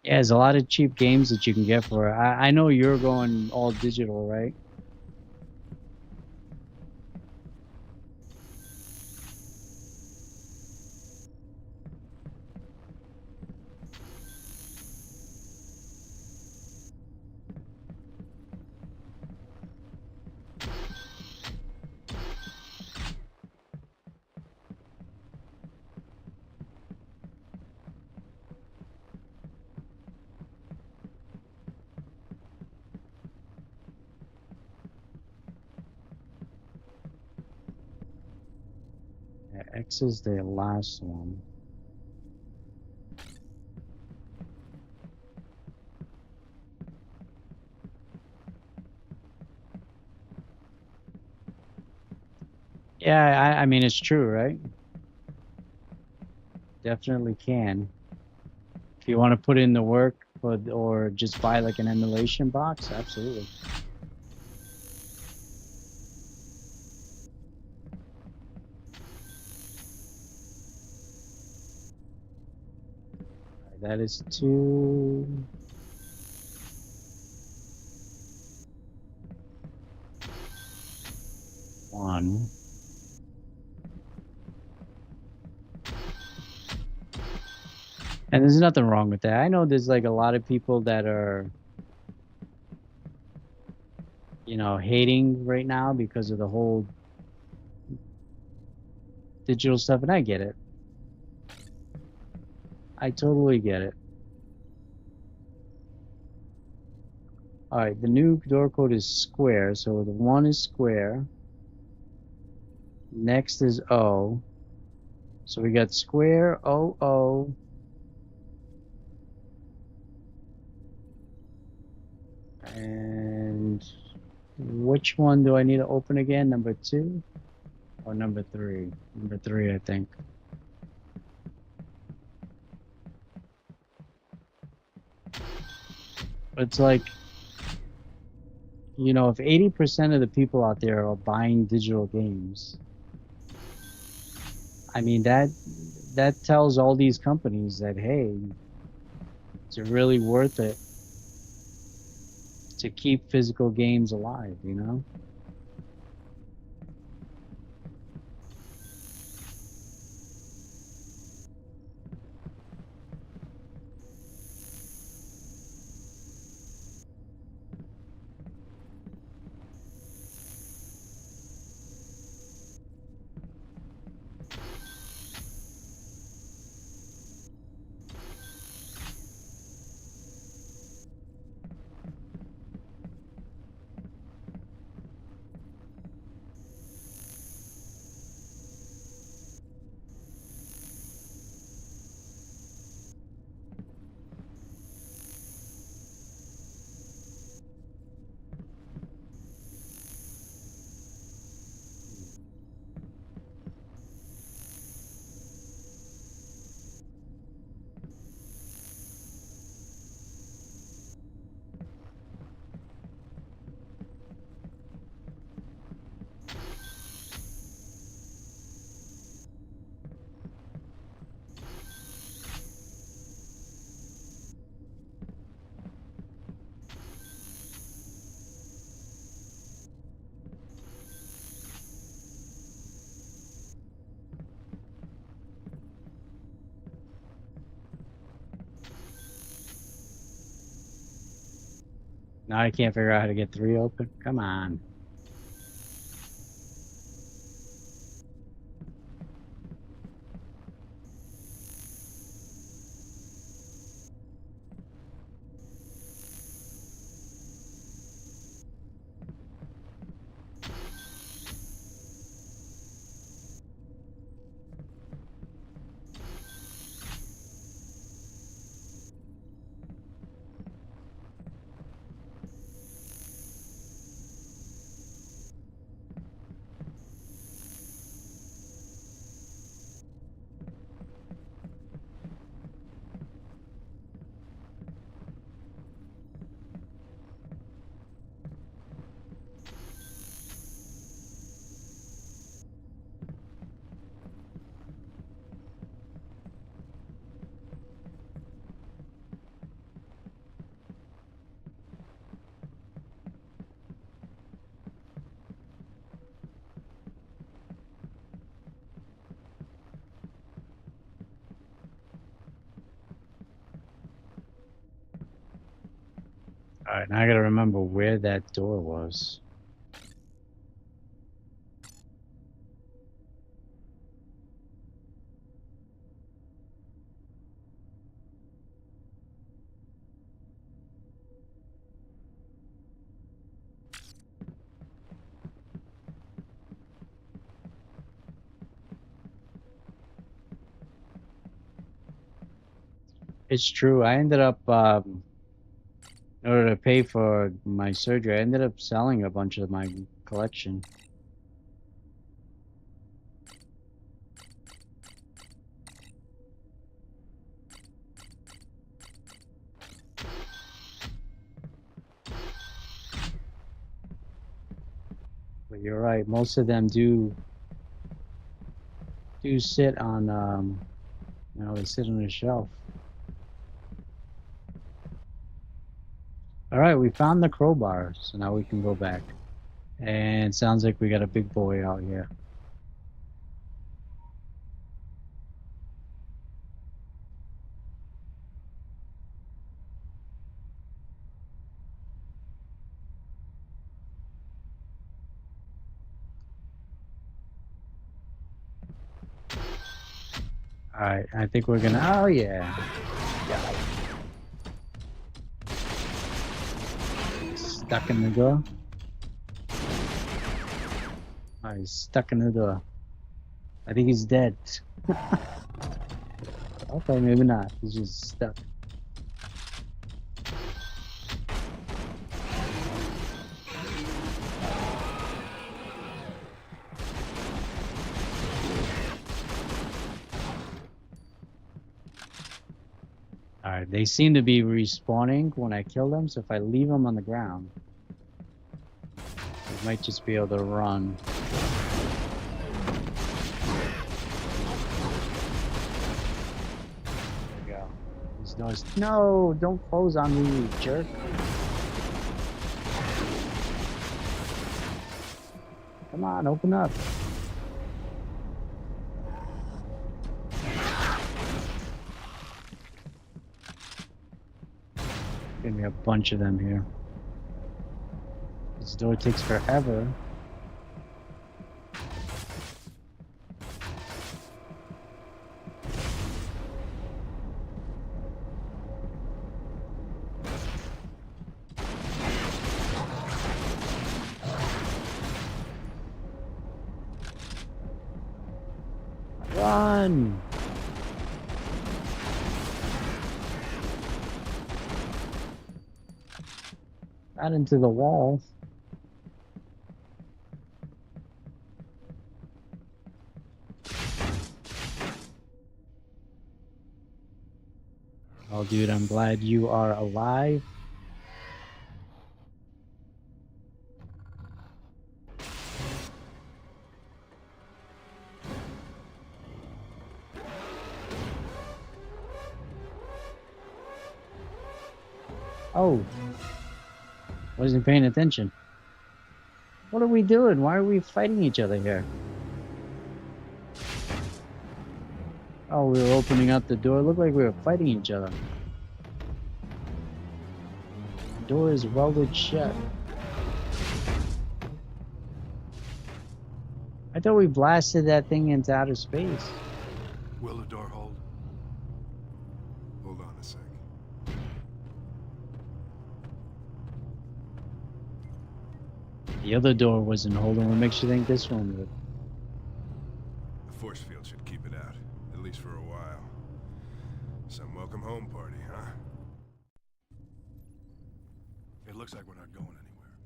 Yeah, there's a lot of cheap games that you can get for it. I know you're going all digital, right? Yeah, X is the last one. Yeah, I mean, it's true, right? Definitely can. If you want to put in the work or just buy like an emulation box, absolutely. That is 2. 1. And there's nothing wrong with that. I know there's like a lot of people that are, hating right now because of the whole digital stuff, and I get it. I totally get it. All right, the new door code is square, so the 1 is square. Next is O. So we got square, O, O. And which one do I need to open again? Number 2 or number 3? Number 3, I think. It's like, if 80% of the people out there are buying digital games, I mean, that tells all these companies that, hey, is it really worth it to keep physical games alive, Now I can't figure out how to get 3 open. Come on. Alright, now I gotta remember where that door was. It's true. I ended up, in order to pay for my surgery, I ended up selling a bunch of my collection. But you're right, most of them do sit on, you know, they sit on a shelf. Alright, we found the crowbar, so now we can go back. And sounds like we got a big boy out here. Alright, I think we're gonna, oh yeah. Stuck in the door. Oh, he's stuck in the door. I think he's dead. Okay, maybe not. He's just stuck. Alright, they seem to be respawning when I kill them, so if I leave them on the ground, they might just be able to run. There we go. These doors. No, don't close on me, you jerk. Come on, open up. Give me a bunch of them here. This door takes forever. Run! Not into the wall. Oh, dude, I'm glad you are alive. Oh. Wasn't paying attention. What are we doing? Why are we fighting each other here? Oh, we were opening up the door. It looked like we were fighting each other. door is welded shut. I thought we blasted that thing into outer space. Will the door hold? Hold on a sec. The other door wasn't holding. What makes you think this one would? The force field should keep it out, at least for a while. Some welcome home party, huh? It looks like we're not going anywhere.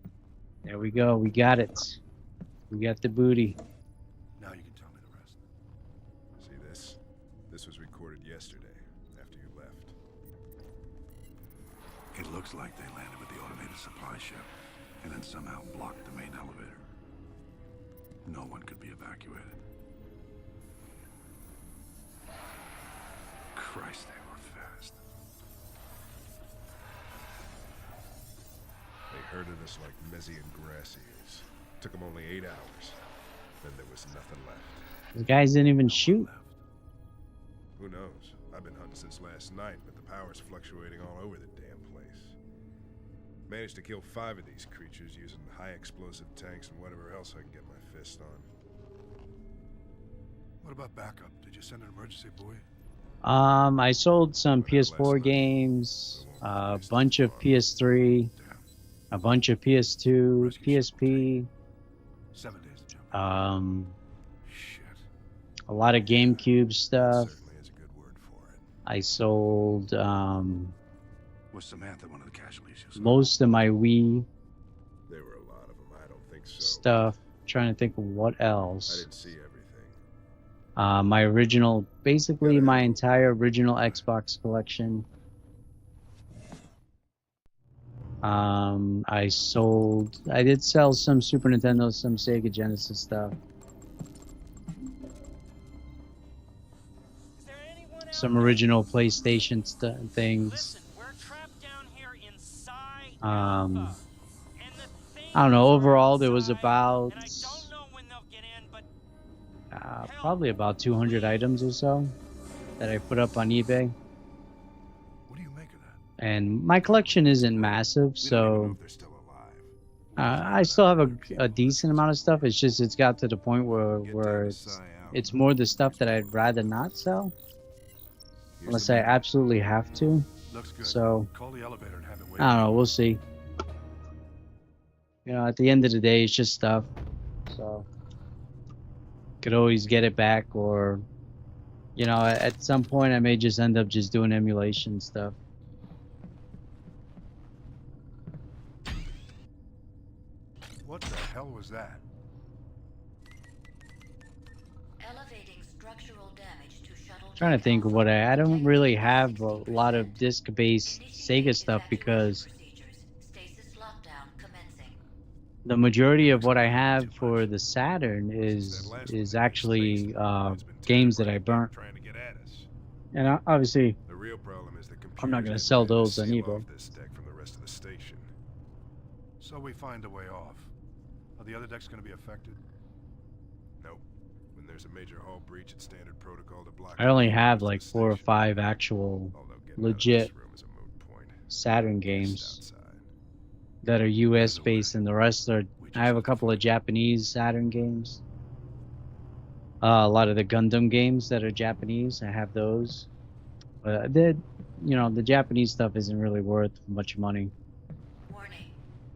There we go. We got it. We got the booty. Now you can tell me the rest. See this? This was recorded yesterday, after you left. It looks like they landed with the automated supply ship and then somehow blocked the main elevator. No one could be evacuated. Christ, they were fast. They herded us like Mezzian grass ears. Took them only 8 hours. Then there was nothing left. The guys didn't even shoot. Who knows? I've been hunting since last night, but the power's fluctuating all over the damn place. Managed to kill 5 of these creatures using high explosive tanks and whatever else I can get my fist on. What about backup? Did you send an emergency buoy? I sold some PS4 games, a bunch of PS3, a bunch of PS2, PSP, 7 days to jump. Shit. a lot of GameCube stuff. Certainly is a good word for it. I sold Was Samantha one of the casualties you saw? most of my Wii There were a lot of them. I don't think so. stuff. Trying to think of what I else. didn't see everything. My original, basically my entire original Xbox collection. I did sell some Super Nintendo, some Sega Genesis stuff. Some original PlayStation things. I don't know, overall there was about probably about 200 items or so that I put up on eBay. What do you make of that? And my collection isn't massive, so I still have a decent amount of stuff. It's just it's got to the point where it's more the stuff that I'd rather not sell unless I absolutely have to. Looks good. So Call the elevator and have it wait. I don't know, we'll see. You know, at the end of the day, it's just stuff. So could always get it back, or you know, at some point I may just end up just doing emulation stuff. What the hell was that? Elevating structural damage to shuttle. Trying to think of what I don't really have a lot of disc-based Sega stuff because Stasis lockdown commencing. the majority of what I have for the Saturn is actually games that I burnt. Trying to get at us. And obviously, The real problem is the I'm not going to computers sell have been able those on seal eBay. off this deck from the rest of the station. So we find a way off. Are the other decks going to be affected? Nope. When there's a major hull breach, it's standard protocol to block. I only the have to the like 4 or station. 5 actual Although getting out of legit this room is a moot point. Saturn Just games outside. that are US based, and the rest are. I have a couple of Japanese Saturn games. A lot of the Gundam games that are Japanese, I have those. But you know, the Japanese stuff isn't really worth much money. Warning.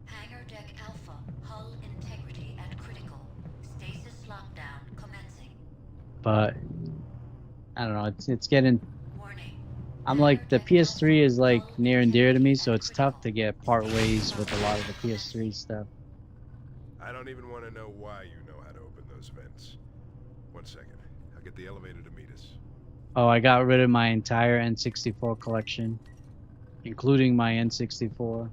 Hangar deck Alpha. Hull integrity at critical. Stasis lockdown commencing. But I don't know. It's getting. Warning. I'm like, the PS3 is like near and dear to me, so it's tough to get part ways with a lot of the PS3 stuff. I don't even want to know why you know how to open those vents. 1 second. I'll get the elevator to meet us. Oh, I got rid of my entire N64 collection, including my N64.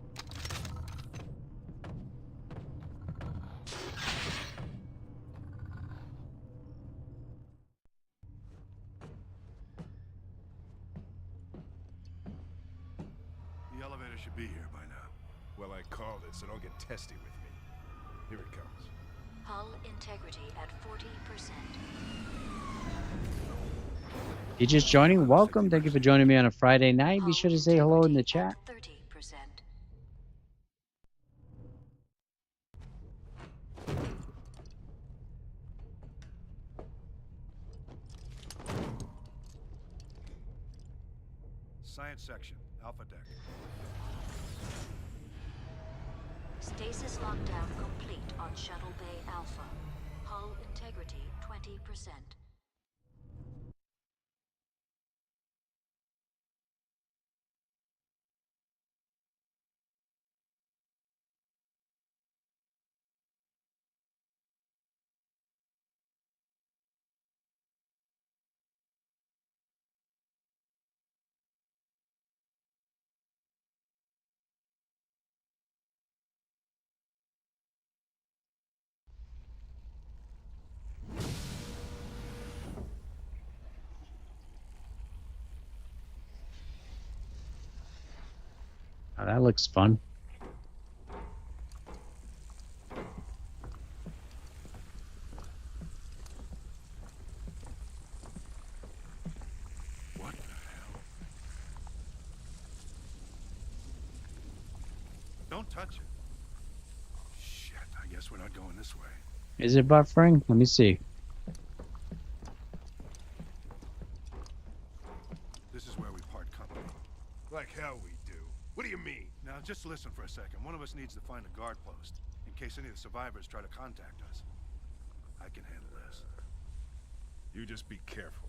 The elevator should be here by now. Well, I called it, so don't get testy with me. Here it comes. Hull integrity at 40%. You just joining? Welcome. Thank you for joining me on a Friday night. Be sure to say hello in the chat. 30%. Science section, Alpha Deck. Stasis lockdown complete on Shuttle Bay Alpha. Hull integrity 20%. Oh, that looks fun. What the hell? Don't touch it. Shit, I guess we're not going this way. Is it buffering? Let me see. This is where we part company. Like hell we do. What do you mean? Now, just listen for a second. One of us needs to find a guard post, in case any of the survivors try to contact us. I can handle this. You just be careful.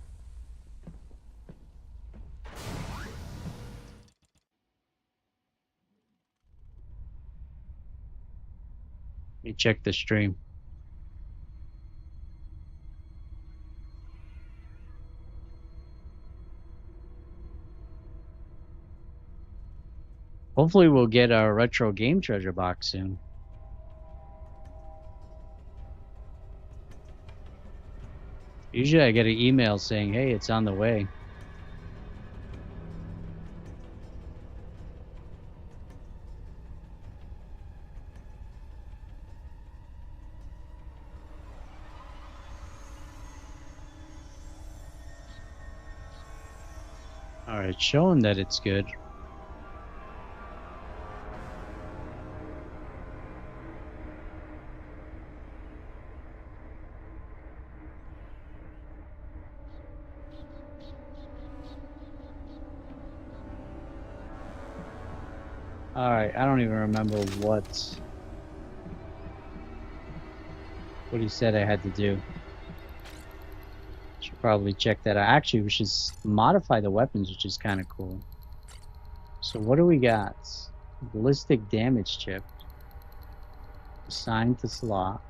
Let me check the stream. Hopefully we'll get our retro game treasure box soon. Usually I get an email saying, hey, it's on the way. All right, showing that it's good. All right, I don't even remember what he said I had to do. Should probably check that out. Actually, we should modify the weapons, which is kind of cool. So what do we got? Ballistic damage chip. Assigned to slot.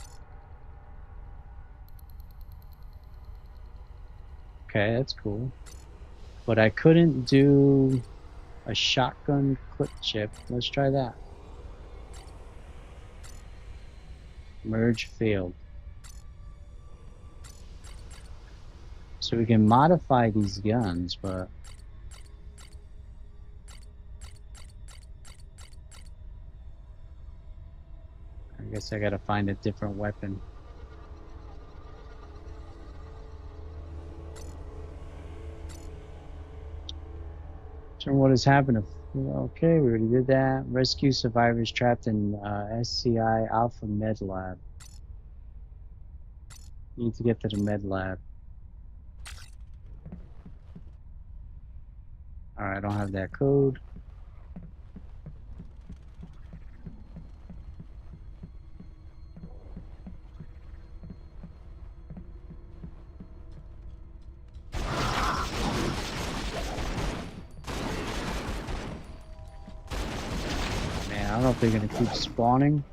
Okay, that's cool. But I couldn't do a shotgun clip chip. Let's try that. Merge failed. So we can modify these guns, but I guess I gotta find a different weapon. Turn what has happened. Okay, we already did that. Rescue survivors trapped in SCI Alpha Med Lab. Need to get to the Med Lab. Alright, I don't have that code. Man, I don't know if they're gonna keep spawning.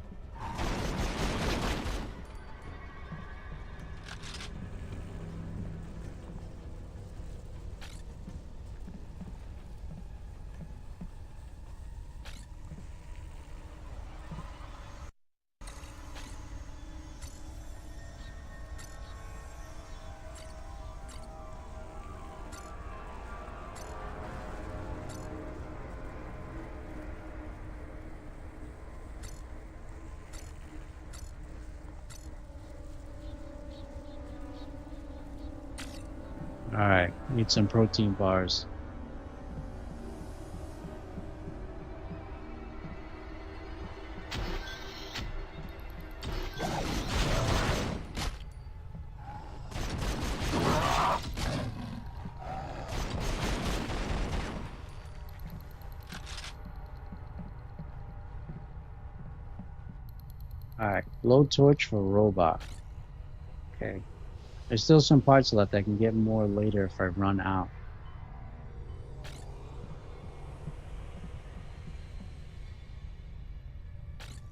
Alright, need some protein bars. Blowtorch for robot. Okay. There's still some parts left. I can get more later if I run out.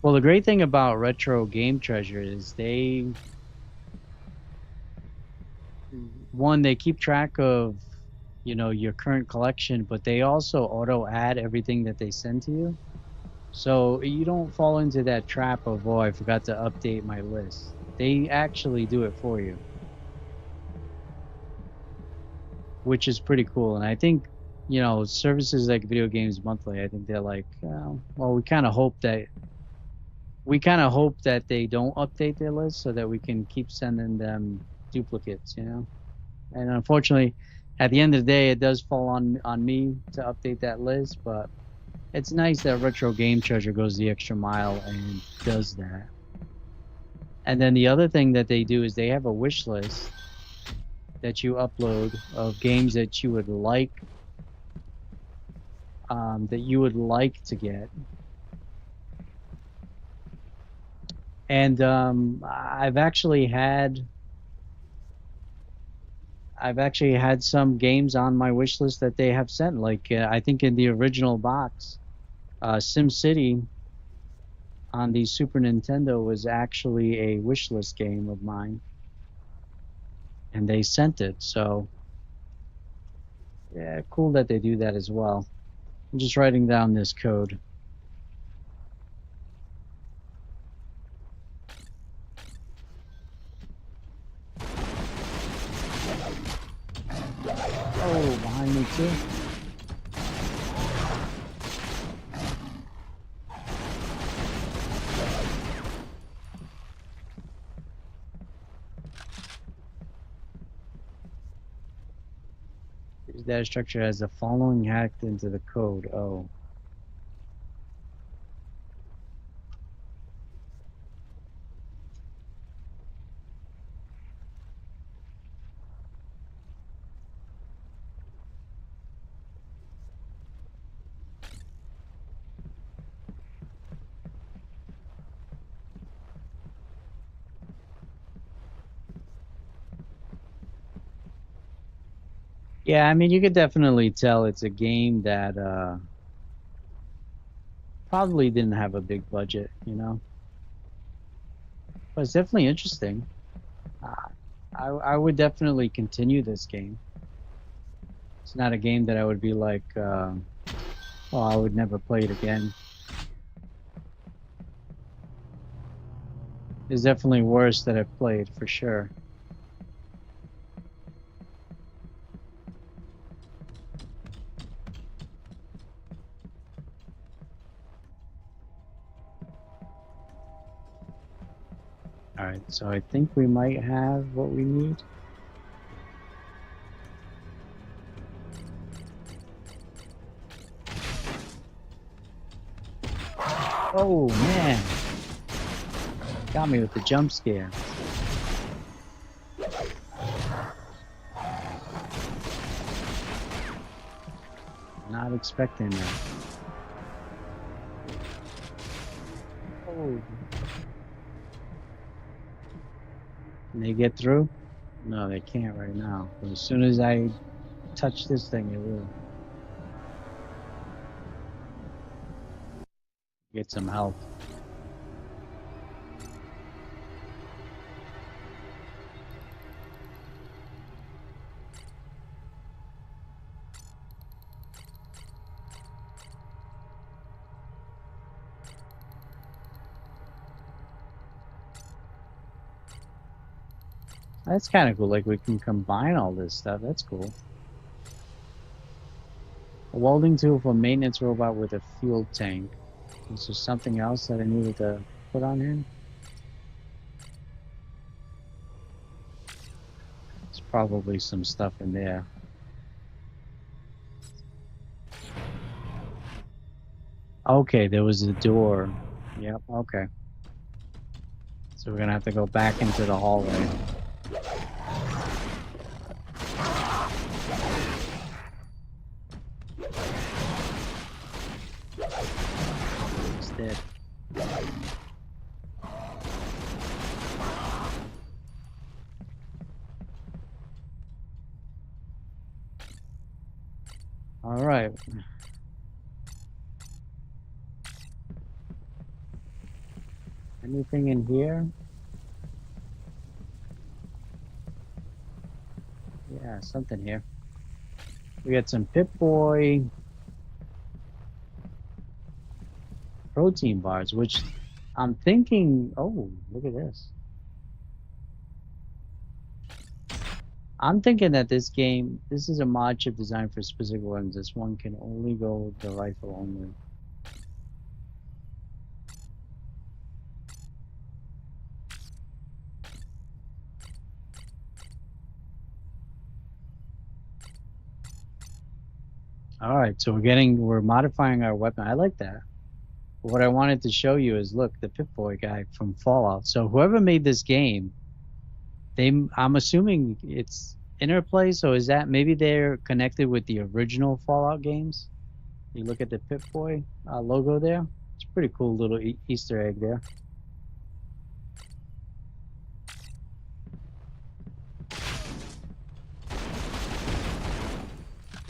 Well, the great thing about Retro Game Treasure is they keep track of, you know, your current collection, but they also auto add everything that they send to you. So you don't fall into that trap of, oh, I forgot to update my list. They actually do it for you, which is pretty cool. And I think, you know, services like Video Games Monthly, I think they're like, well, we kind of hope that they don't update their list so that we can keep sending them duplicates, you know. And unfortunately, at the end of the day, it does fall on me to update that list, but it's nice that Retro Game Treasure goes the extra mile and does that. And then the other thing that they do is they have a wish list that you upload of games that you would like to get. And I've actually had some games on my wish list that they have sent. Like I think in the original box, SimCity on the Super Nintendo was actually a wish list game of mine, and they sent it. So yeah, cool that they do that as well. I'm just writing down this code. Oh, behind me too. This data structure has the following hacked into the code. Oh. Yeah, I mean, you could definitely tell it's a game that probably didn't have a big budget, you know? But it's definitely interesting. I would definitely continue this game. It's not a game that I would be like, oh, I would never play it again. There's definitely worse that I've played, for sure. Alright, so I think we might have what we need. Oh, man. Got me with the jump scare. Not expecting that. Oh. Can they get through? No, they can't right now. But as soon as I touch this thing, it will. Get some help. That's kind of cool. Like, we can combine all this stuff. That's cool. A welding tool for a maintenance robot with a fuel tank. Is there something else that I needed to put on here? There's probably some stuff in there. Okay, there was a door. Yep, okay. So we're gonna have to go back into the hallway. It's dead. All right. Anything in here? Yeah, something here. We got some Pip-Boy protein bars, which I'm thinking, oh, look at this. I'm thinking that this game, this is a mod chip designed for specific weapons. This one can only go with the rifle only. All right, so we're modifying our weapon. I like that. But what I wanted to show you is, look, the Pip-Boy guy from Fallout. So whoever made this game, I'm assuming it's Interplay. So is that maybe they're connected with the original Fallout games? You look at the Pip-Boy logo there. It's a pretty cool little Easter egg there.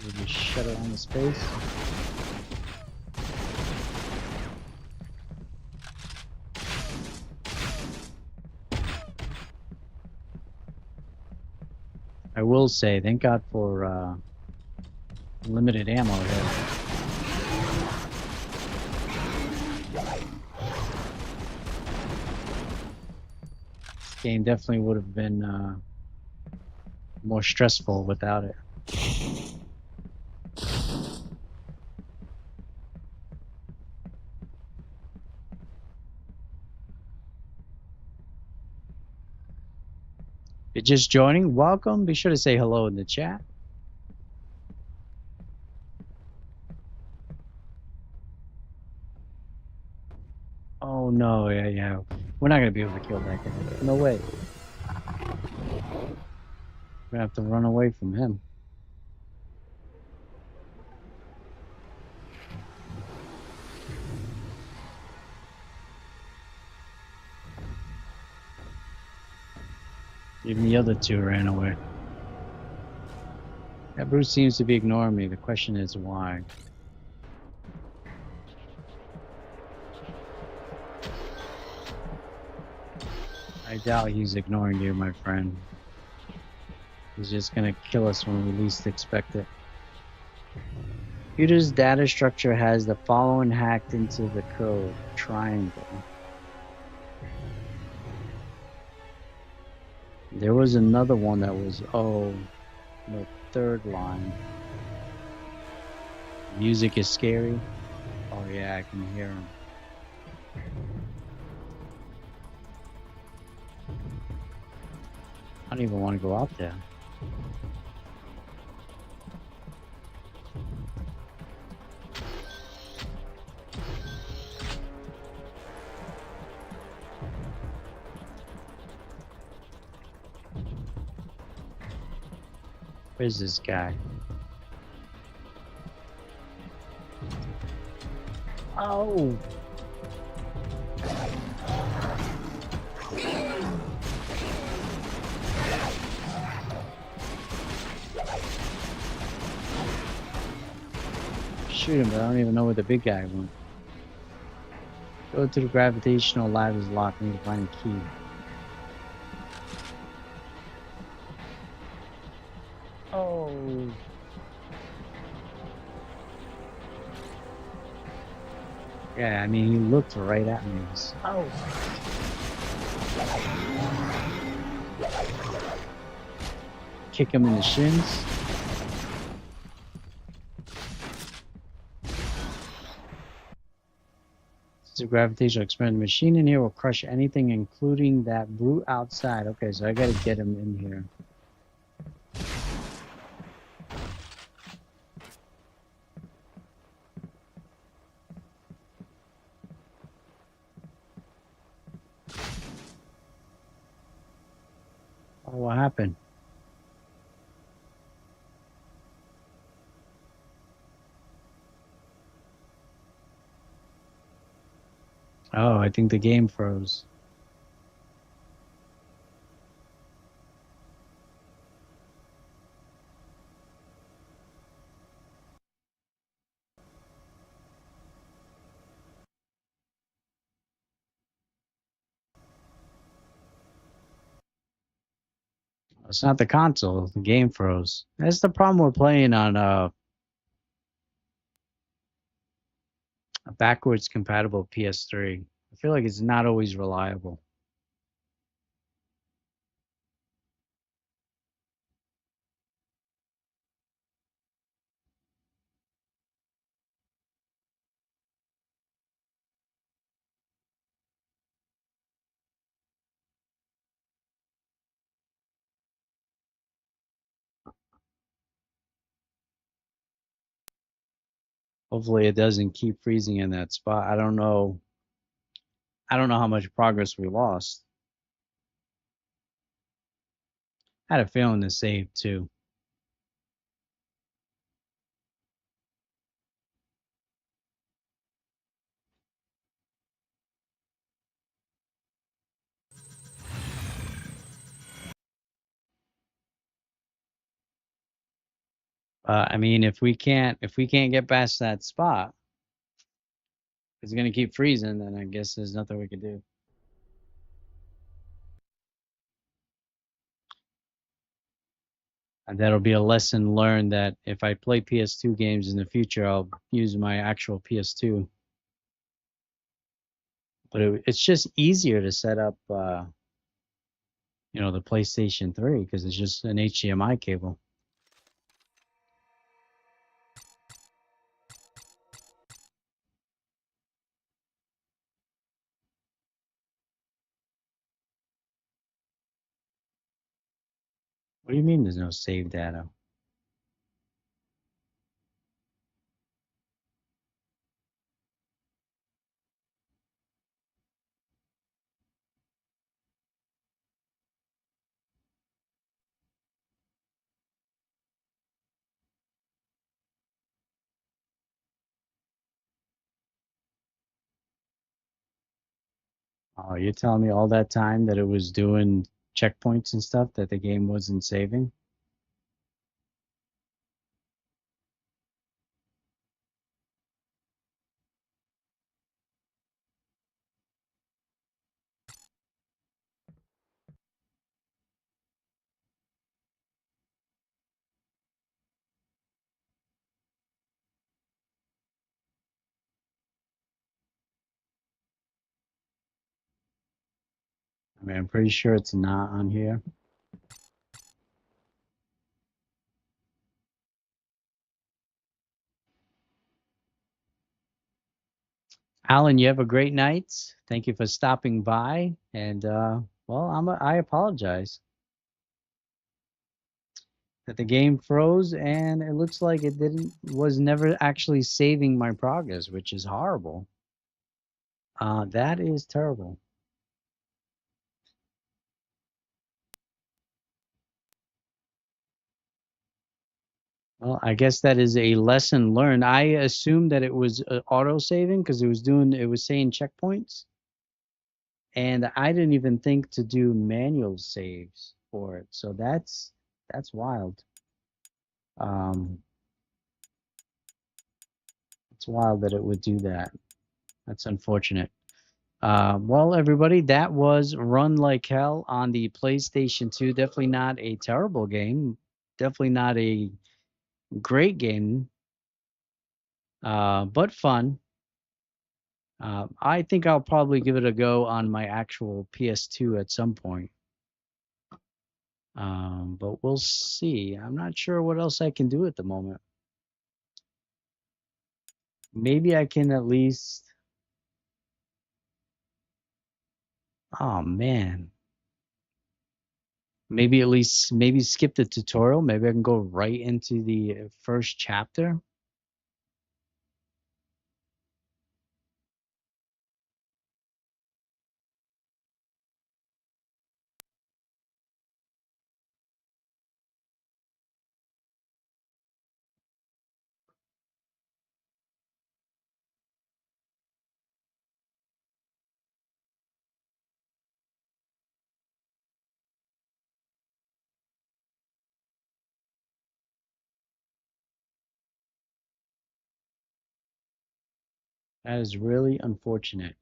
We just shut it on his face. I will say, thank God for limited ammo here. This game definitely would have been more stressful without it. If you're just joining, welcome. Be sure to say hello in the chat. Oh no, yeah. We're not gonna be able to kill that guy. No way. We're gonna have to run away from him. Even the other two ran away. Yeah, Bruce seems to be ignoring me. The question is why. I doubt he's ignoring you, my friend. He's just gonna kill us when we least expect it. Computer's data structure has the following hacked into the code. Triangle. There was another one that was, the third line. Music is scary. Oh yeah, I can hear him. I don't even want to go out there. Where's this guy? Oh! Shoot him, but I don't even know where the big guy went. Go to the gravitational lab is locked. Need to find a key. Oh. Yeah, I mean, he looked right at me. Oh. Kick him in the shins. The gravitational experiment machine in here will crush anything, including that brute outside. Okay, so I gotta get him in here. Oh, what happened? Oh, I think the game froze. It's not the console. The game froze. That's the problem we're playing on a backwards compatible PS3. I feel like it's not always reliable. Hopefully it doesn't keep freezing in that spot. I don't know. I don't know how much progress we lost. I had a feeling to save too. I mean, if we can't get past that spot, it's gonna keep freezing. Then I guess there's nothing we can do. And that'll be a lesson learned that if I play PS2 games in the future, I'll use my actual PS2. But it's just easier to set up, the PlayStation 3 because it's just an HDMI cable. What do you mean there's no save data? Oh, you're telling me all that time that it was doing checkpoints and stuff that the game wasn't saving? I mean, I'm pretty sure it's not on here. Alan, you have a great night. Thank you for stopping by. And well, I apologize that the game froze and it looks like it didn't was never actually saving my progress, which is horrible. That is terrible. Well, I guess that is a lesson learned. I assumed that it was auto saving because it was saying checkpoints, and I didn't even think to do manual saves for it. So that's wild. Um, it's wild that it would do that. That's unfortunate. Well, everybody, that was Run Like Hell on the PlayStation 2. Definitely not a terrible game. Definitely not a great game, but fun. I think I'll probably give it a go on my actual PS2 at some point. But we'll see. I'm not sure what else I can do at the moment. Maybe I can at least. Oh man. Maybe at least maybe skip the tutorial. Maybe I can go right into the first chapter. That is really unfortunate.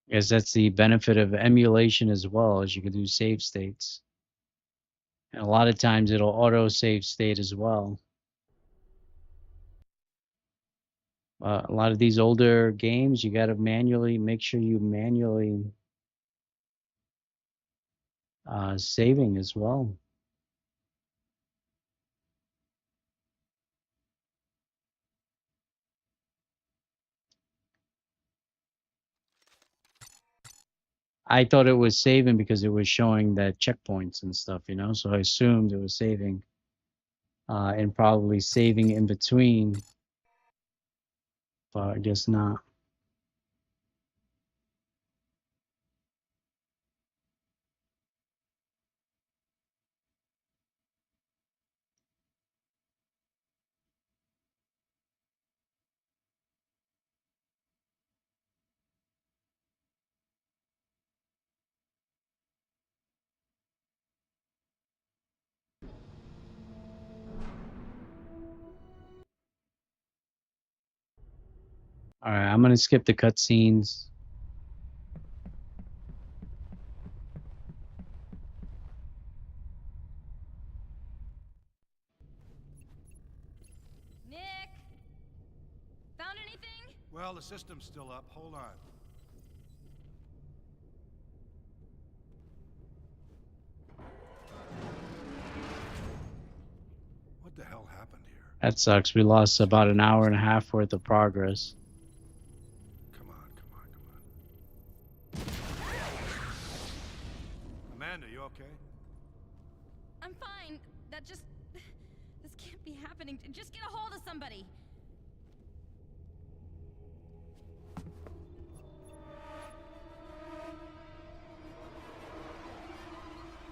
Guess that's the benefit of emulation as well, as you can do save states. And a lot of times it'll auto save state as well. A lot of these older games, you got to manually make sure you manually saving as well. I thought it was saving because it was showing that checkpoints and stuff, you know, so I assumed it was saving and probably saving in between, but I guess not. All right, I'm gonna skip the cutscenes. Nick! Found anything? Well, the system's still up. Hold on. What the hell happened here? That sucks. We lost about an hour and a half worth of progress. Come on, come on, come on. Amanda, you okay? I'm fine. This can't be happening. Just get a hold of somebody.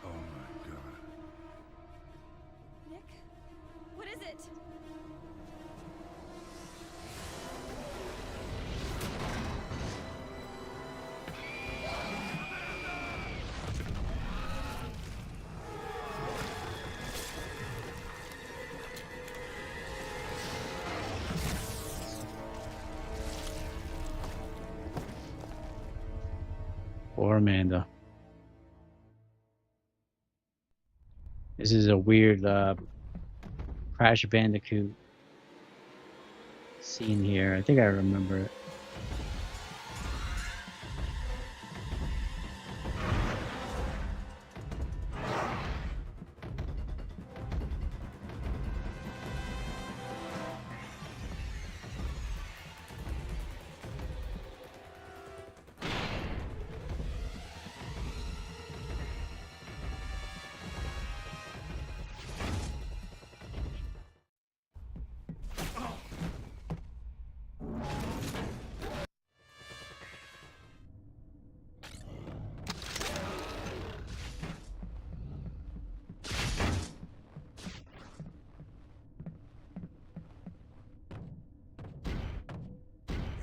Oh my God. Nick? What is it? Poor Amanda. This is a weird Crash Bandicoot scene here. I think I remember it.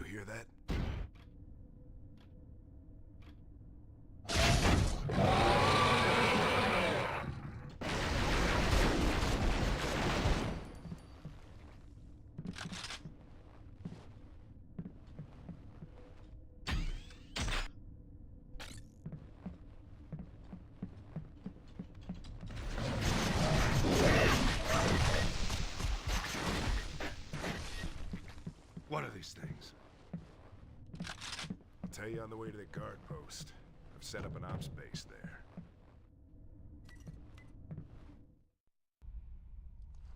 You hear that? What are these things? I'll tell you on the way to the guard post. I've set up an ops base there.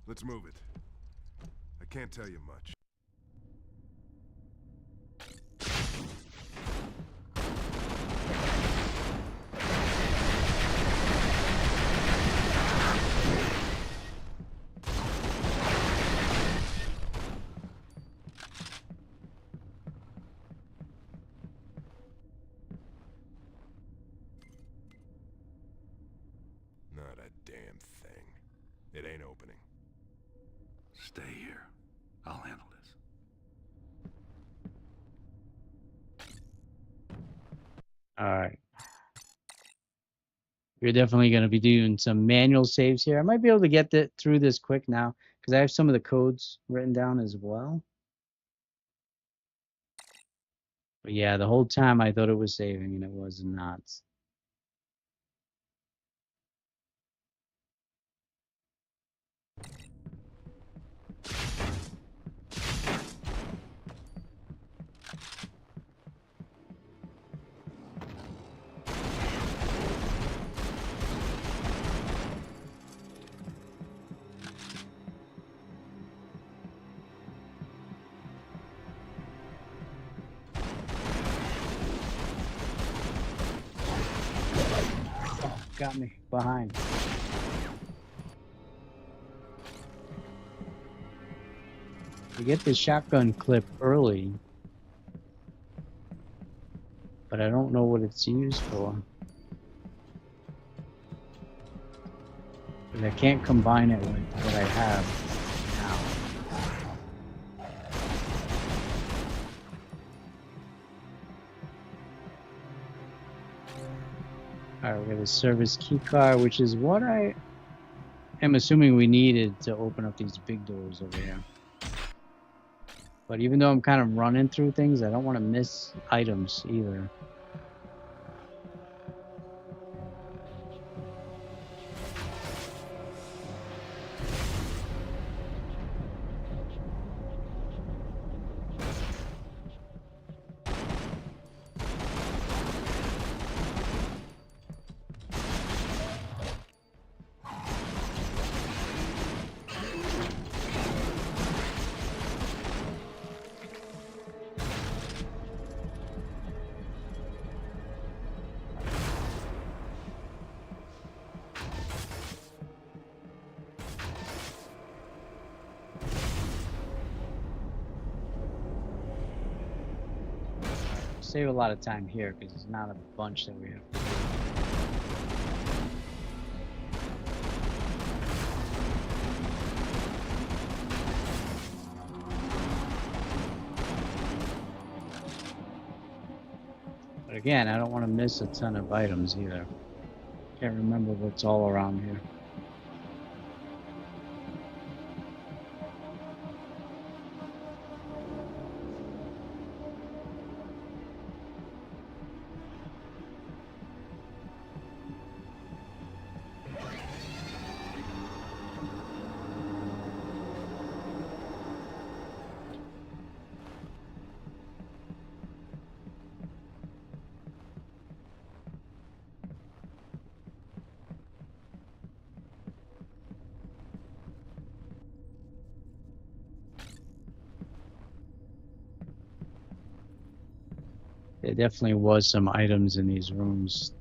Let's move it. I can't tell you much. Not a damn thing. It ain't opening. Stay here. I'll handle this. All right. You're definitely going to be doing some manual saves here. I might be able to get through this quick now because I have some of the codes written down as well. But yeah, the whole time I thought it was saving and it was not. Oh, got me behind. You get the shotgun clip early, but I don't know what it's used for. But I can't combine it with what I have now. Alright, we got a service key card, which is what I am assuming we needed to open up these big doors over here. But even though I'm kind of running through things, I don't want to miss items either. Save a lot of time here because it's not a bunch that we have to do. But again, I don't want to miss a ton of items either. Can't remember what's all around here. There definitely was some items in these rooms.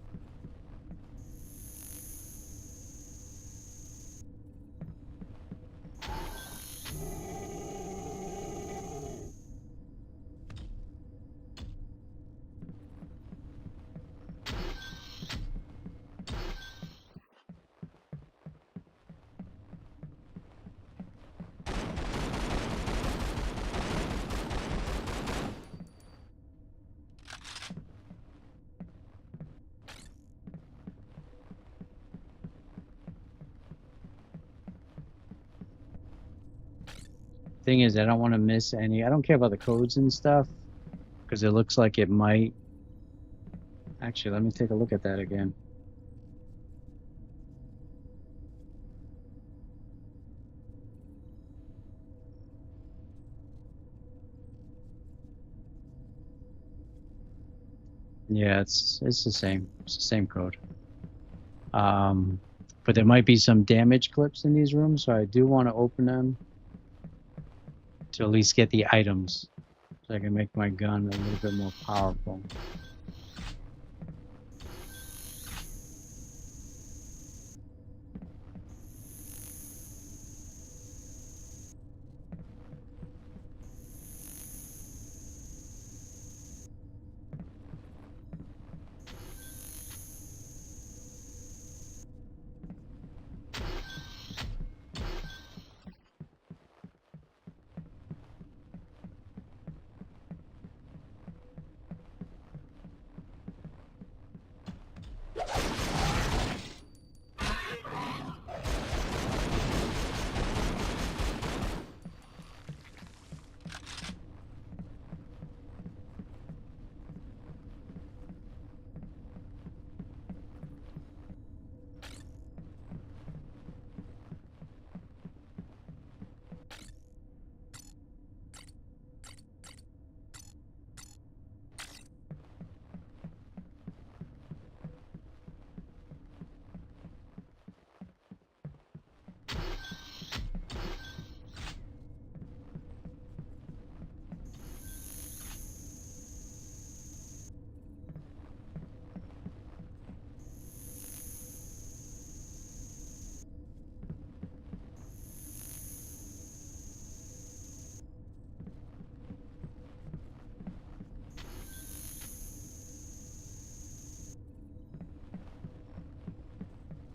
Thing is, I don't want to miss any. I don't care about the codes and stuff because it looks like it might. Actually, let me take a look at that again. Yeah, it's the same. It's the same code. But there might be some damage clips in these rooms, so I do want to open them to at least get the items so I can make my gun a little bit more powerful.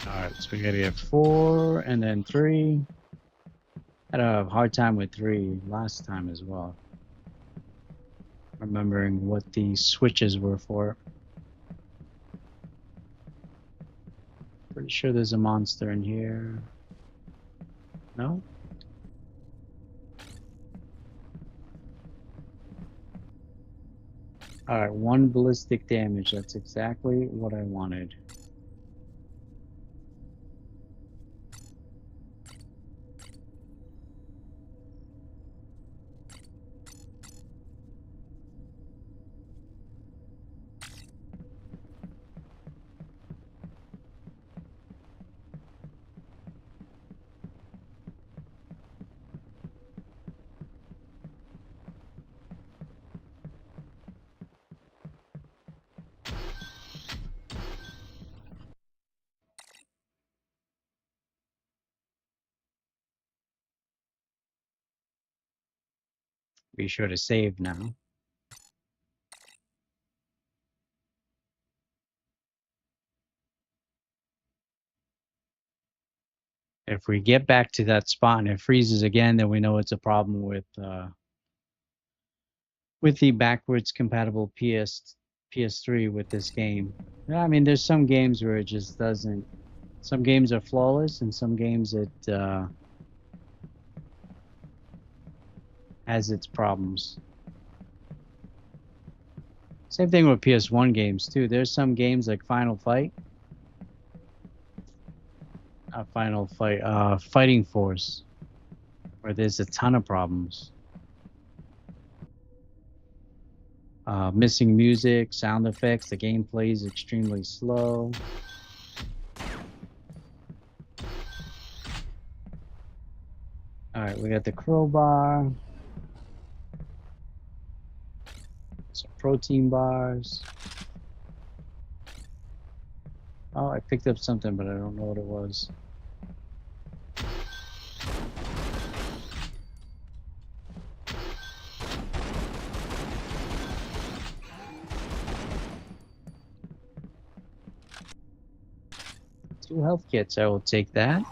Alright, so we gotta get 4 and then 3. Had a hard time with 3 last time as well. Remembering what the switches were for. Pretty sure there's a monster in here. No? Alright, 1 ballistic damage. That's exactly what I wanted. Be sure to save now. If we get back to that spot and it freezes again, then we know it's a problem with the backwards compatible PS3 with this game. Yeah, I mean, there's some games where it just doesn't. Some games are flawless, and some games it has its problems. Same thing with PS1 games too. There's some games like Final Fight. Fighting Force, where there's a ton of problems. Missing music, sound effects, the gameplay is extremely slow. Alright, we got the crowbar. Some protein bars. Oh, I picked up something, but I don't know what it was. Two health kits, I will take that.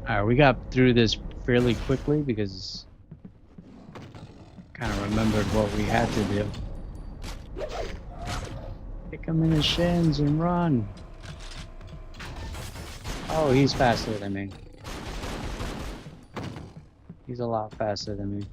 Alright, we got through this fairly quickly because kind of remembered what we had to do. Kick him in the shins and run. Oh, he's faster than me. He's a lot faster than me.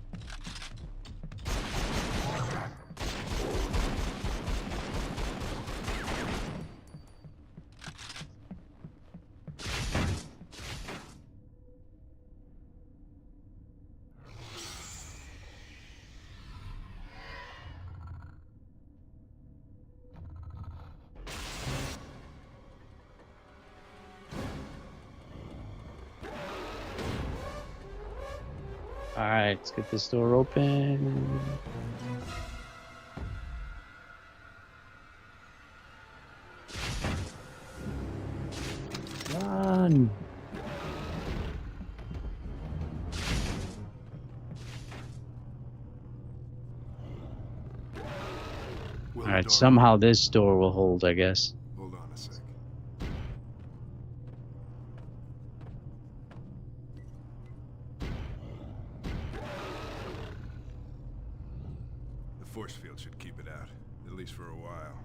Alright, let's get this door open. Run! Alright, somehow this door will hold, I guess. Hold on a sec. The force field should keep it out, at least for a while.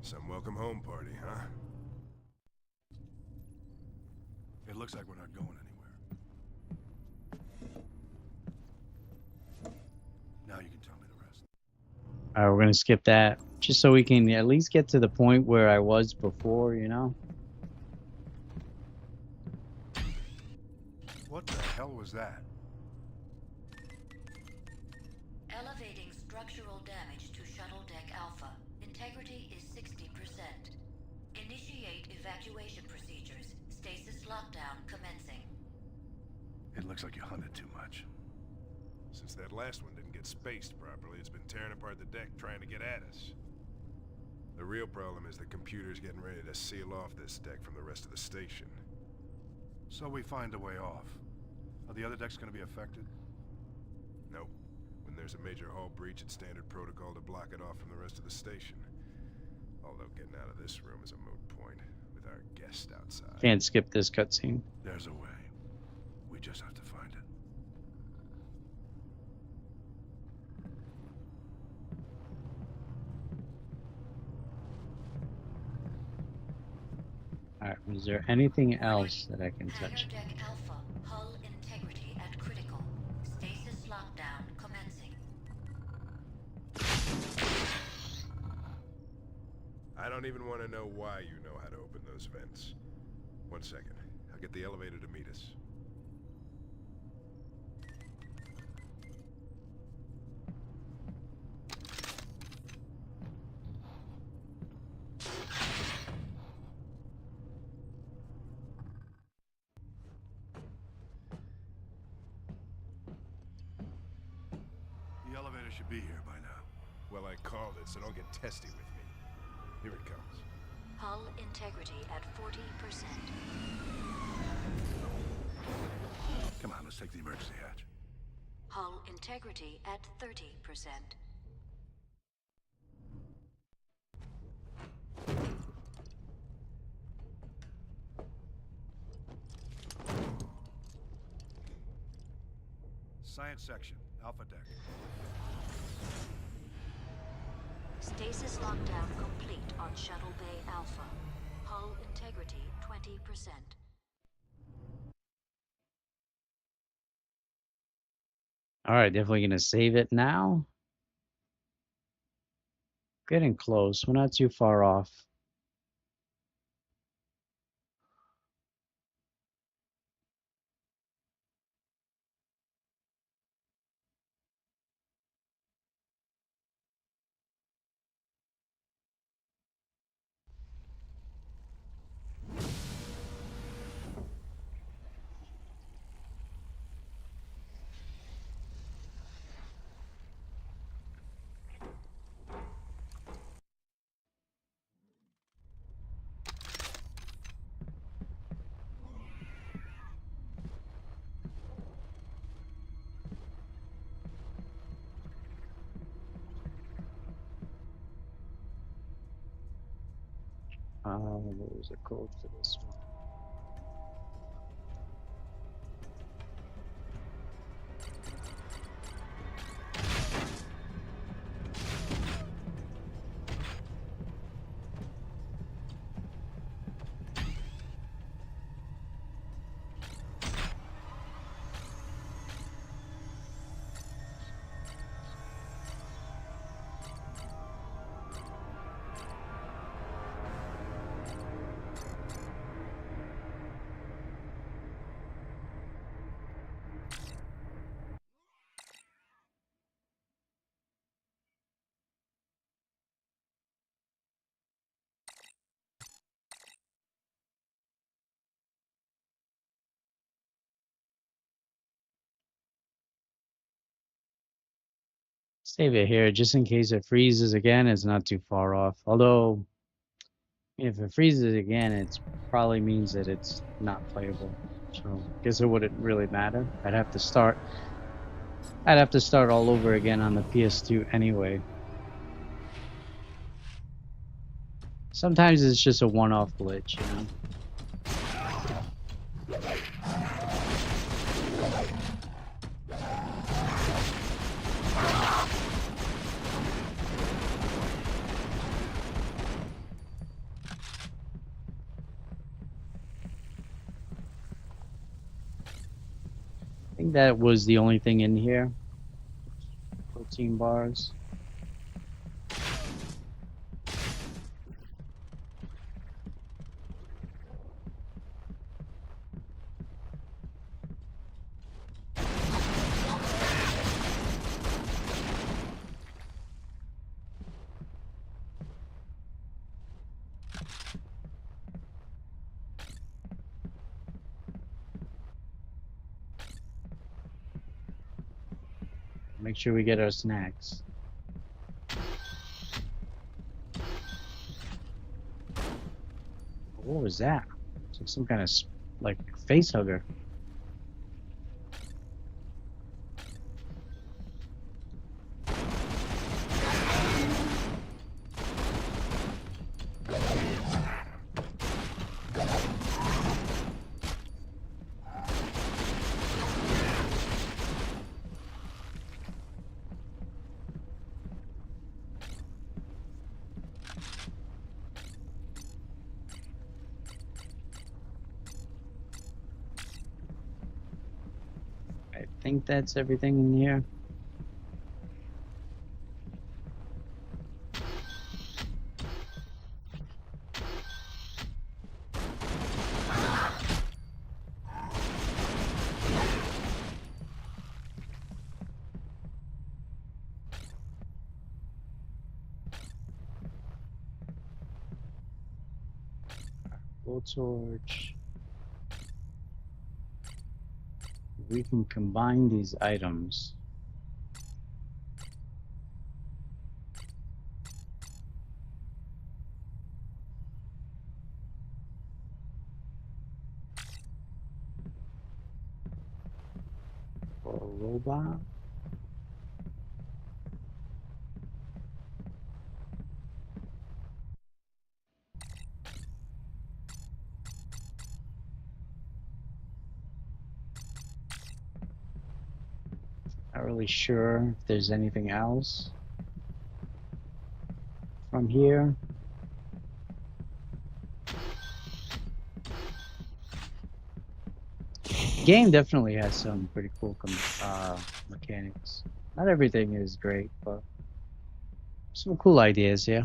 Some welcome home party, huh? It looks like we're not going anywhere. Now you can tell me the rest. Alright, we're gonna skip that. Just so we can at least get to the point where I was before, you know? What the hell was that? Elevating structural damage to Shuttle Deck Alpha. Integrity is 60%. Initiate evacuation procedures. Stasis lockdown commencing. It looks like you hunted too much. Since that last one didn't get spaced properly, it's been tearing apart the deck trying to get at us. The real problem is the computer's getting ready to seal off this deck from the rest of the station. So we find a way off. Are the other decks going to be affected? Nope. When there's a major hull breach, it's standard protocol to block it off from the rest of the station. Although getting out of this room is a moot point, with our guest outside. Can't skip this cutscene. There's a way. We just have to find it. Alright, is there anything else that I can Hangar touch? Deck Alpha. Hull integrity at critical. Stasis lockdown commencing. I don't even want to know why you know how to open those vents. 1 second. I'll get the elevator to meet us. The elevator should be here by now. Well, I called it, so don't get testy with me. Here it comes. Hull integrity at 40%. Come on, let's take the emergency hatch. Hull integrity at 30%. Science section, Alpha Deck. Stasis lockdown complete on Shuttle Bay Alpha. Hull integrity 20%. Alright, definitely gonna save it now. Getting close. We're not too far off. What was the code for this one? Save it here just in case it freezes again. It's not too far off. Although, if it freezes again, it probably means that it's not playable. So, I guess it wouldn't really matter. I'd have to start all over again on the PS2 anyway. Sometimes it's just a one-off glitch, you know. I think that was the only thing in here. 14 bars. Make sure we get our snacks. What was that? It's like some kind of like face hugger. I think that's everything in here. Blowtorch. We can combine these items. For a robot. Not really sure if there's anything else from here. Game definitely has some pretty cool mechanics. Not everything is great, but some cool ideas, yeah.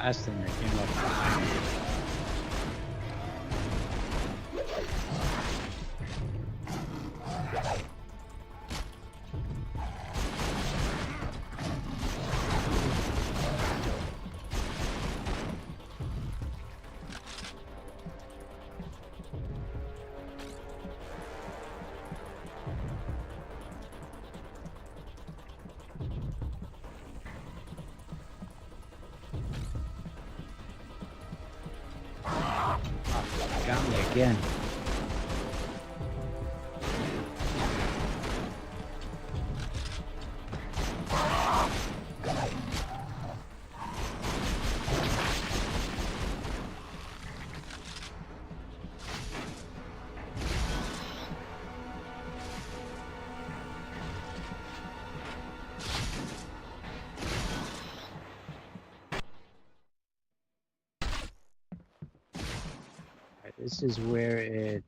Last thing that came up behind me. Got me again. This is where it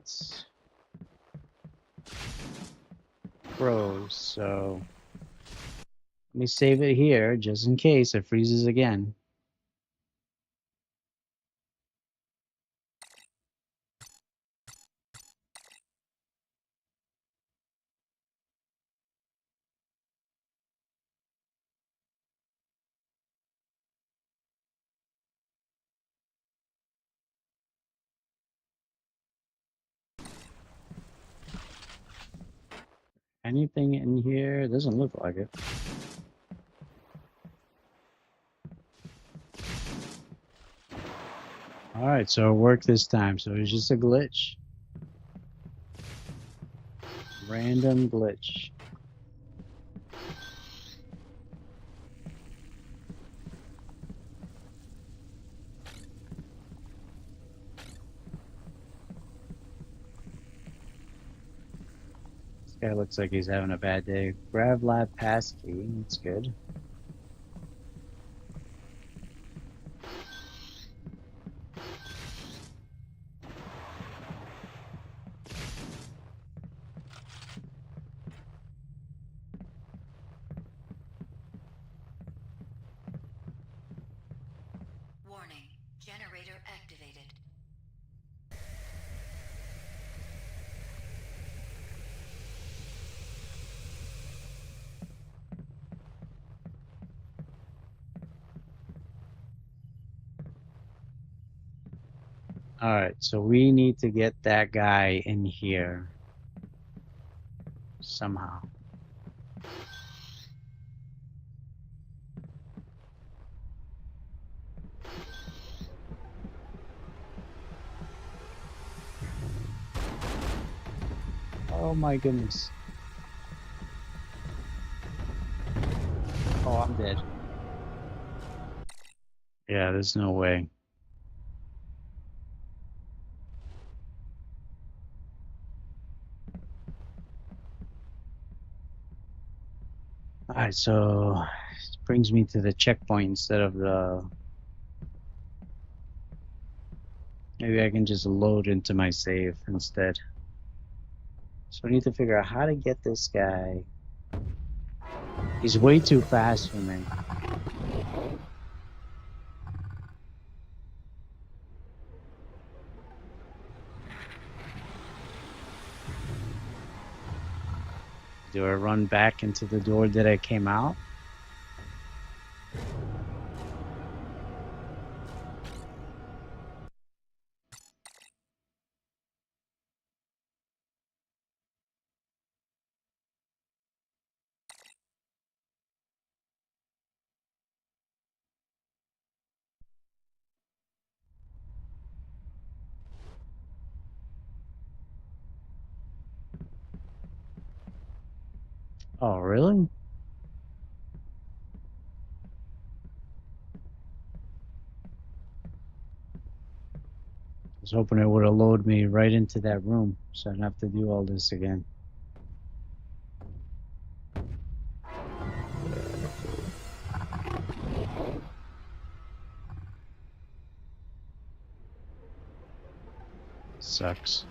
froze, so let me save it here just in case it freezes again. Anything in here? Doesn't look like it. All right, so it worked this time. So it's just a glitch. Random glitch. This guy looks like he's having a bad day. Grav lab pass key. That's good. Warning. Generator activated. All right, so we need to get that guy in here somehow. Oh my goodness. Oh, I'm dead. Yeah, there's no way. All right, so it brings me to the checkpoint instead of the... Maybe I can just load into my save instead. So I need to figure out how to get this guy. He's way too fast for me. Do I run back into the door that I came out? Oh, really? I was hoping it would have loaded me right into that room, so I don't have to do all this again. Sucks.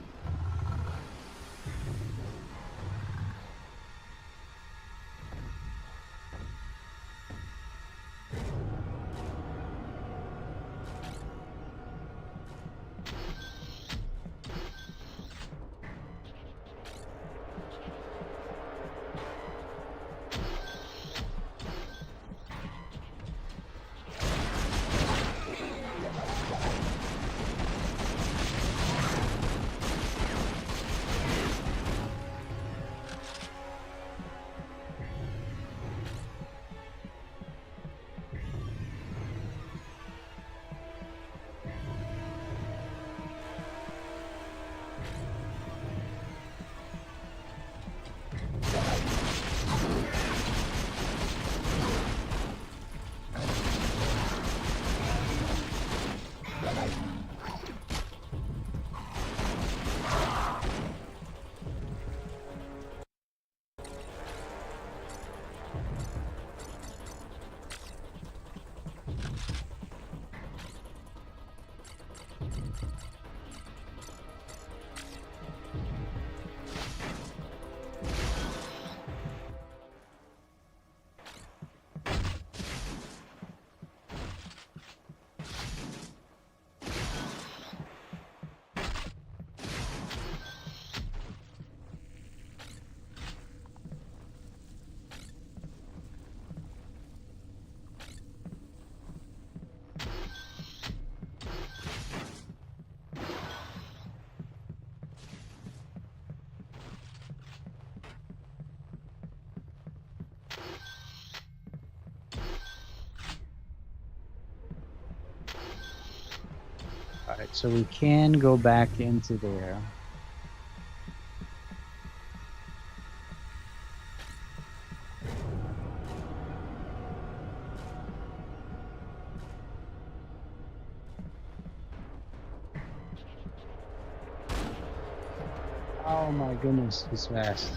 Alright, so we can go back into there. Oh my goodness, he's fast.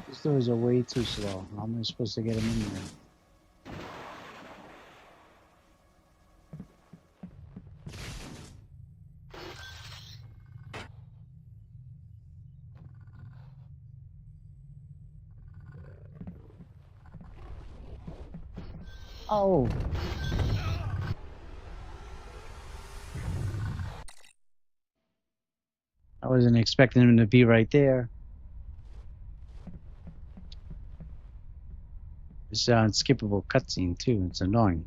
These doors are way too slow. How am I supposed to get him in there? Oh. I wasn't expecting him to be right there. It's an unskippable cutscene too. It's annoying.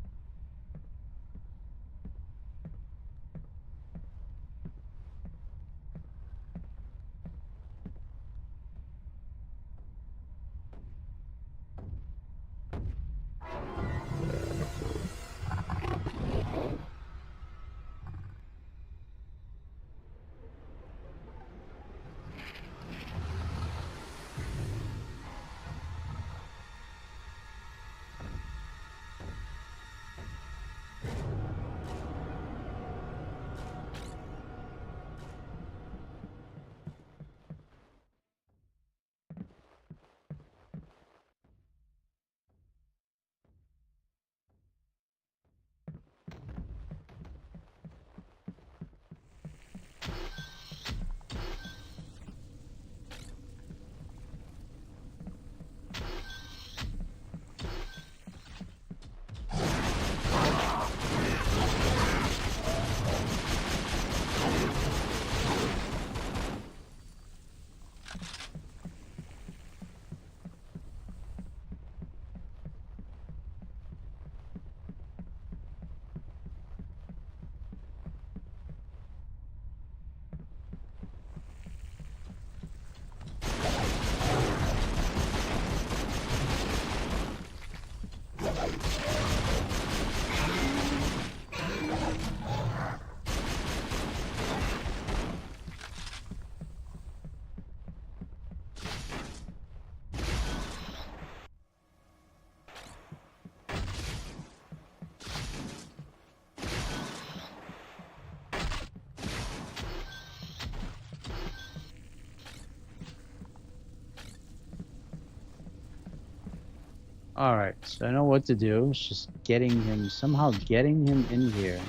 Alright, so I know what to do. It's just getting him, somehow getting him in here.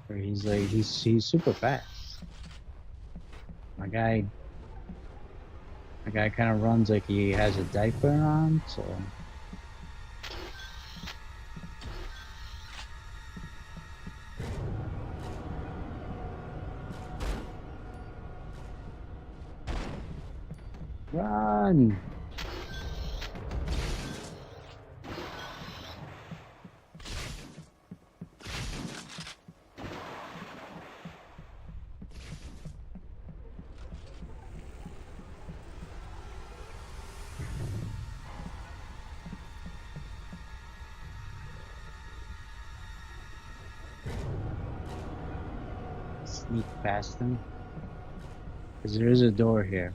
Where he's like, he's super fast. My guy kind of runs like he has a diaper on, so. Run! Sneak past him. Because there is a door here.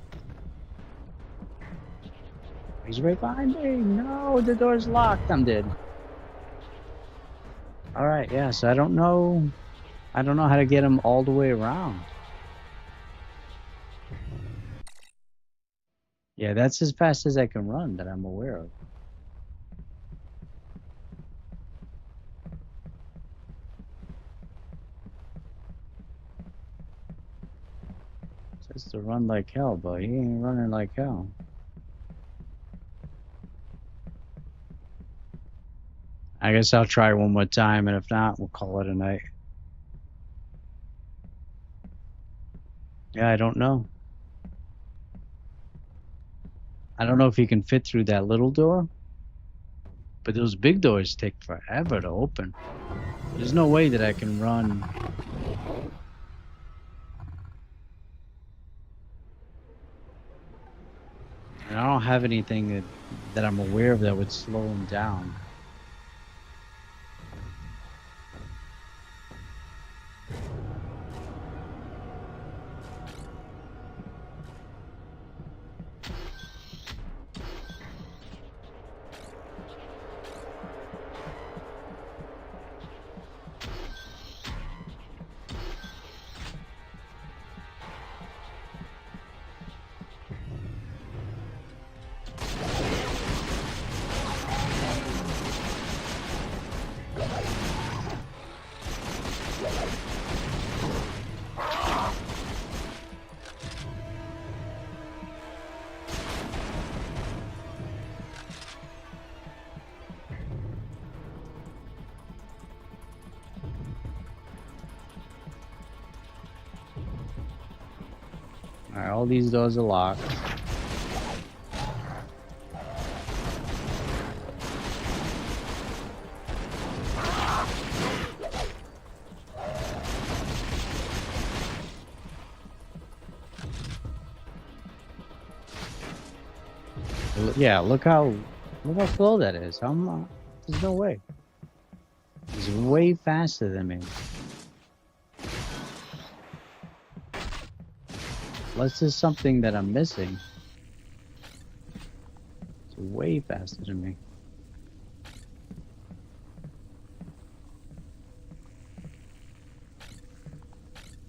He's right behind me. No, the door's locked. I'm dead. Alright, yeah, so I don't know how to get him all the way around. Yeah, that's as fast as I can run that I'm aware of. Says to run like hell, but he ain't running like hell. I guess I'll try one more time, and if not, we'll call it a night. Yeah, I don't know. I don't know if you can fit through that little door, but those big doors take forever to open. There's no way that I can run. And I don't have anything that I'm aware of that would slow him down. Alright, all these doors are locked. Yeah, look how slow that is. There's no way. He's way faster than me. Unless there's something that I'm missing. It's way faster than me.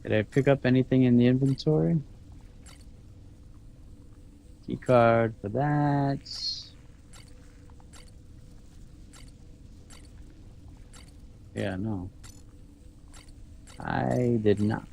Did I pick up anything in the inventory? Key card for that. Yeah, no. I did not.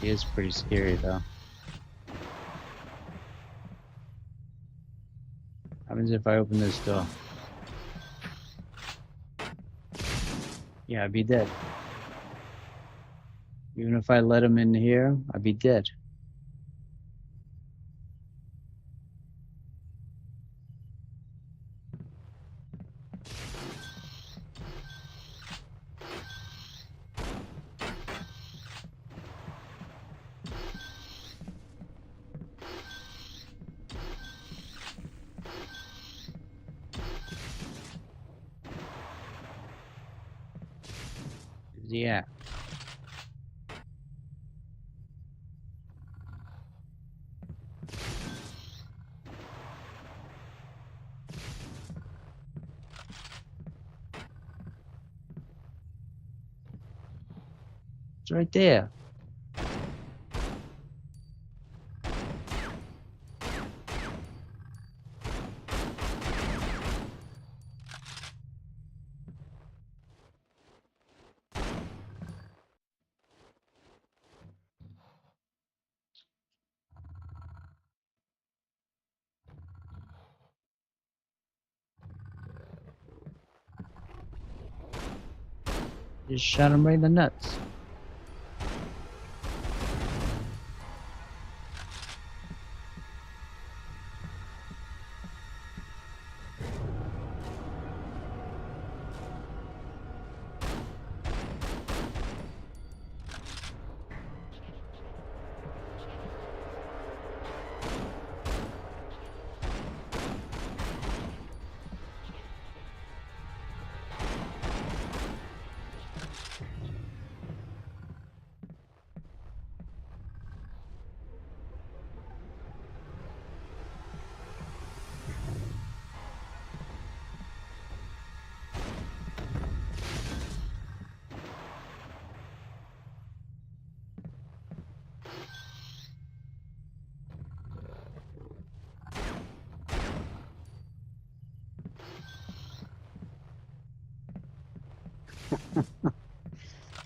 It is pretty scary though. What happens if I open this door? Yeah, I'd be dead. Even if I let him in here, I'd be dead. Yeah. It's right there. Just shot him right in the nuts.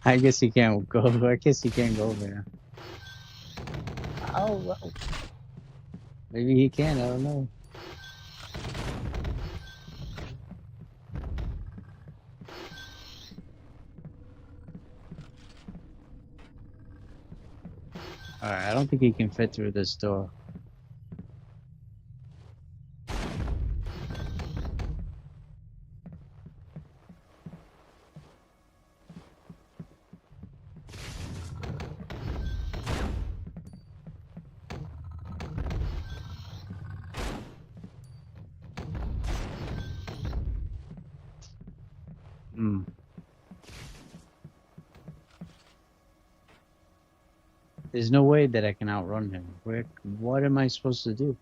I guess he can't go. I guess he can't go there. Oh, well. Maybe he can. I don't know. All right, I don't think he can fit through this door. Hmm. There's no way that I can outrun him. What am I supposed to do?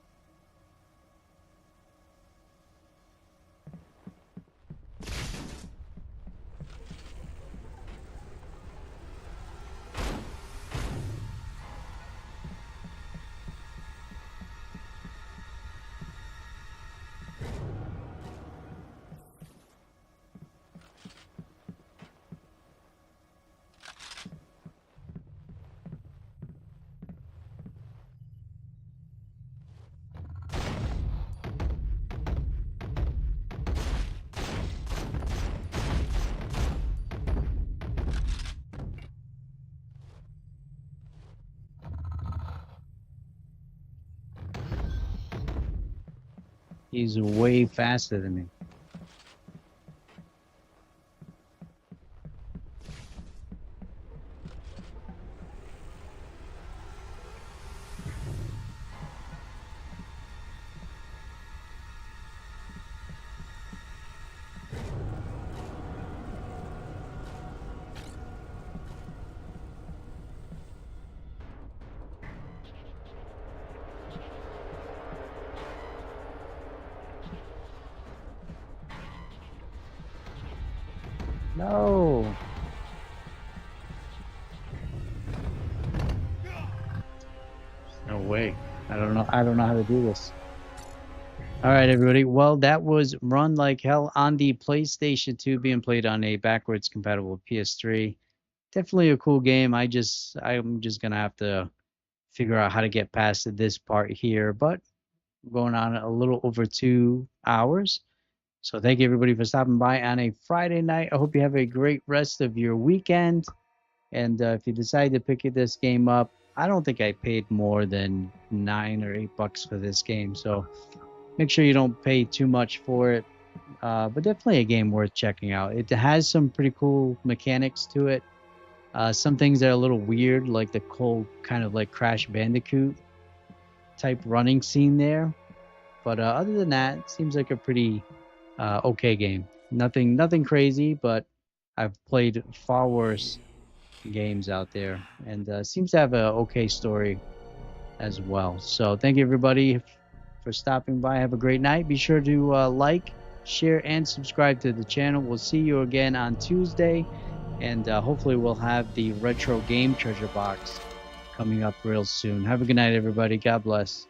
He's way faster than me. No. No way. I don't know. I don't know how to do this. All right, everybody. Well, that was Run Like Hell on the PlayStation 2, being played on a backwards compatible PS3. Definitely a cool game. I'm just gonna have to figure out how to get past this part here, but going on a little over 2 hours. So thank you everybody for stopping by on a Friday night. I hope you have a great rest of your weekend. And if you decide to pick this game up, I don't think I paid more than $9 or $8 for this game. So make sure you don't pay too much for it. But definitely a game worth checking out. It has some pretty cool mechanics to it. Some things that are a little weird, like the cold kind of like Crash Bandicoot type running scene there. But other than that, it seems like a pretty okay game. Nothing crazy, but I've played far worse games out there, and seems to have a okay story as well. So thank you everybody for stopping by. Have a great night. Be sure to like, share, and subscribe to the channel. We'll see you again on Tuesday, and hopefully we'll have the retro game treasure box coming up real soon. Have a good night, everybody. God bless.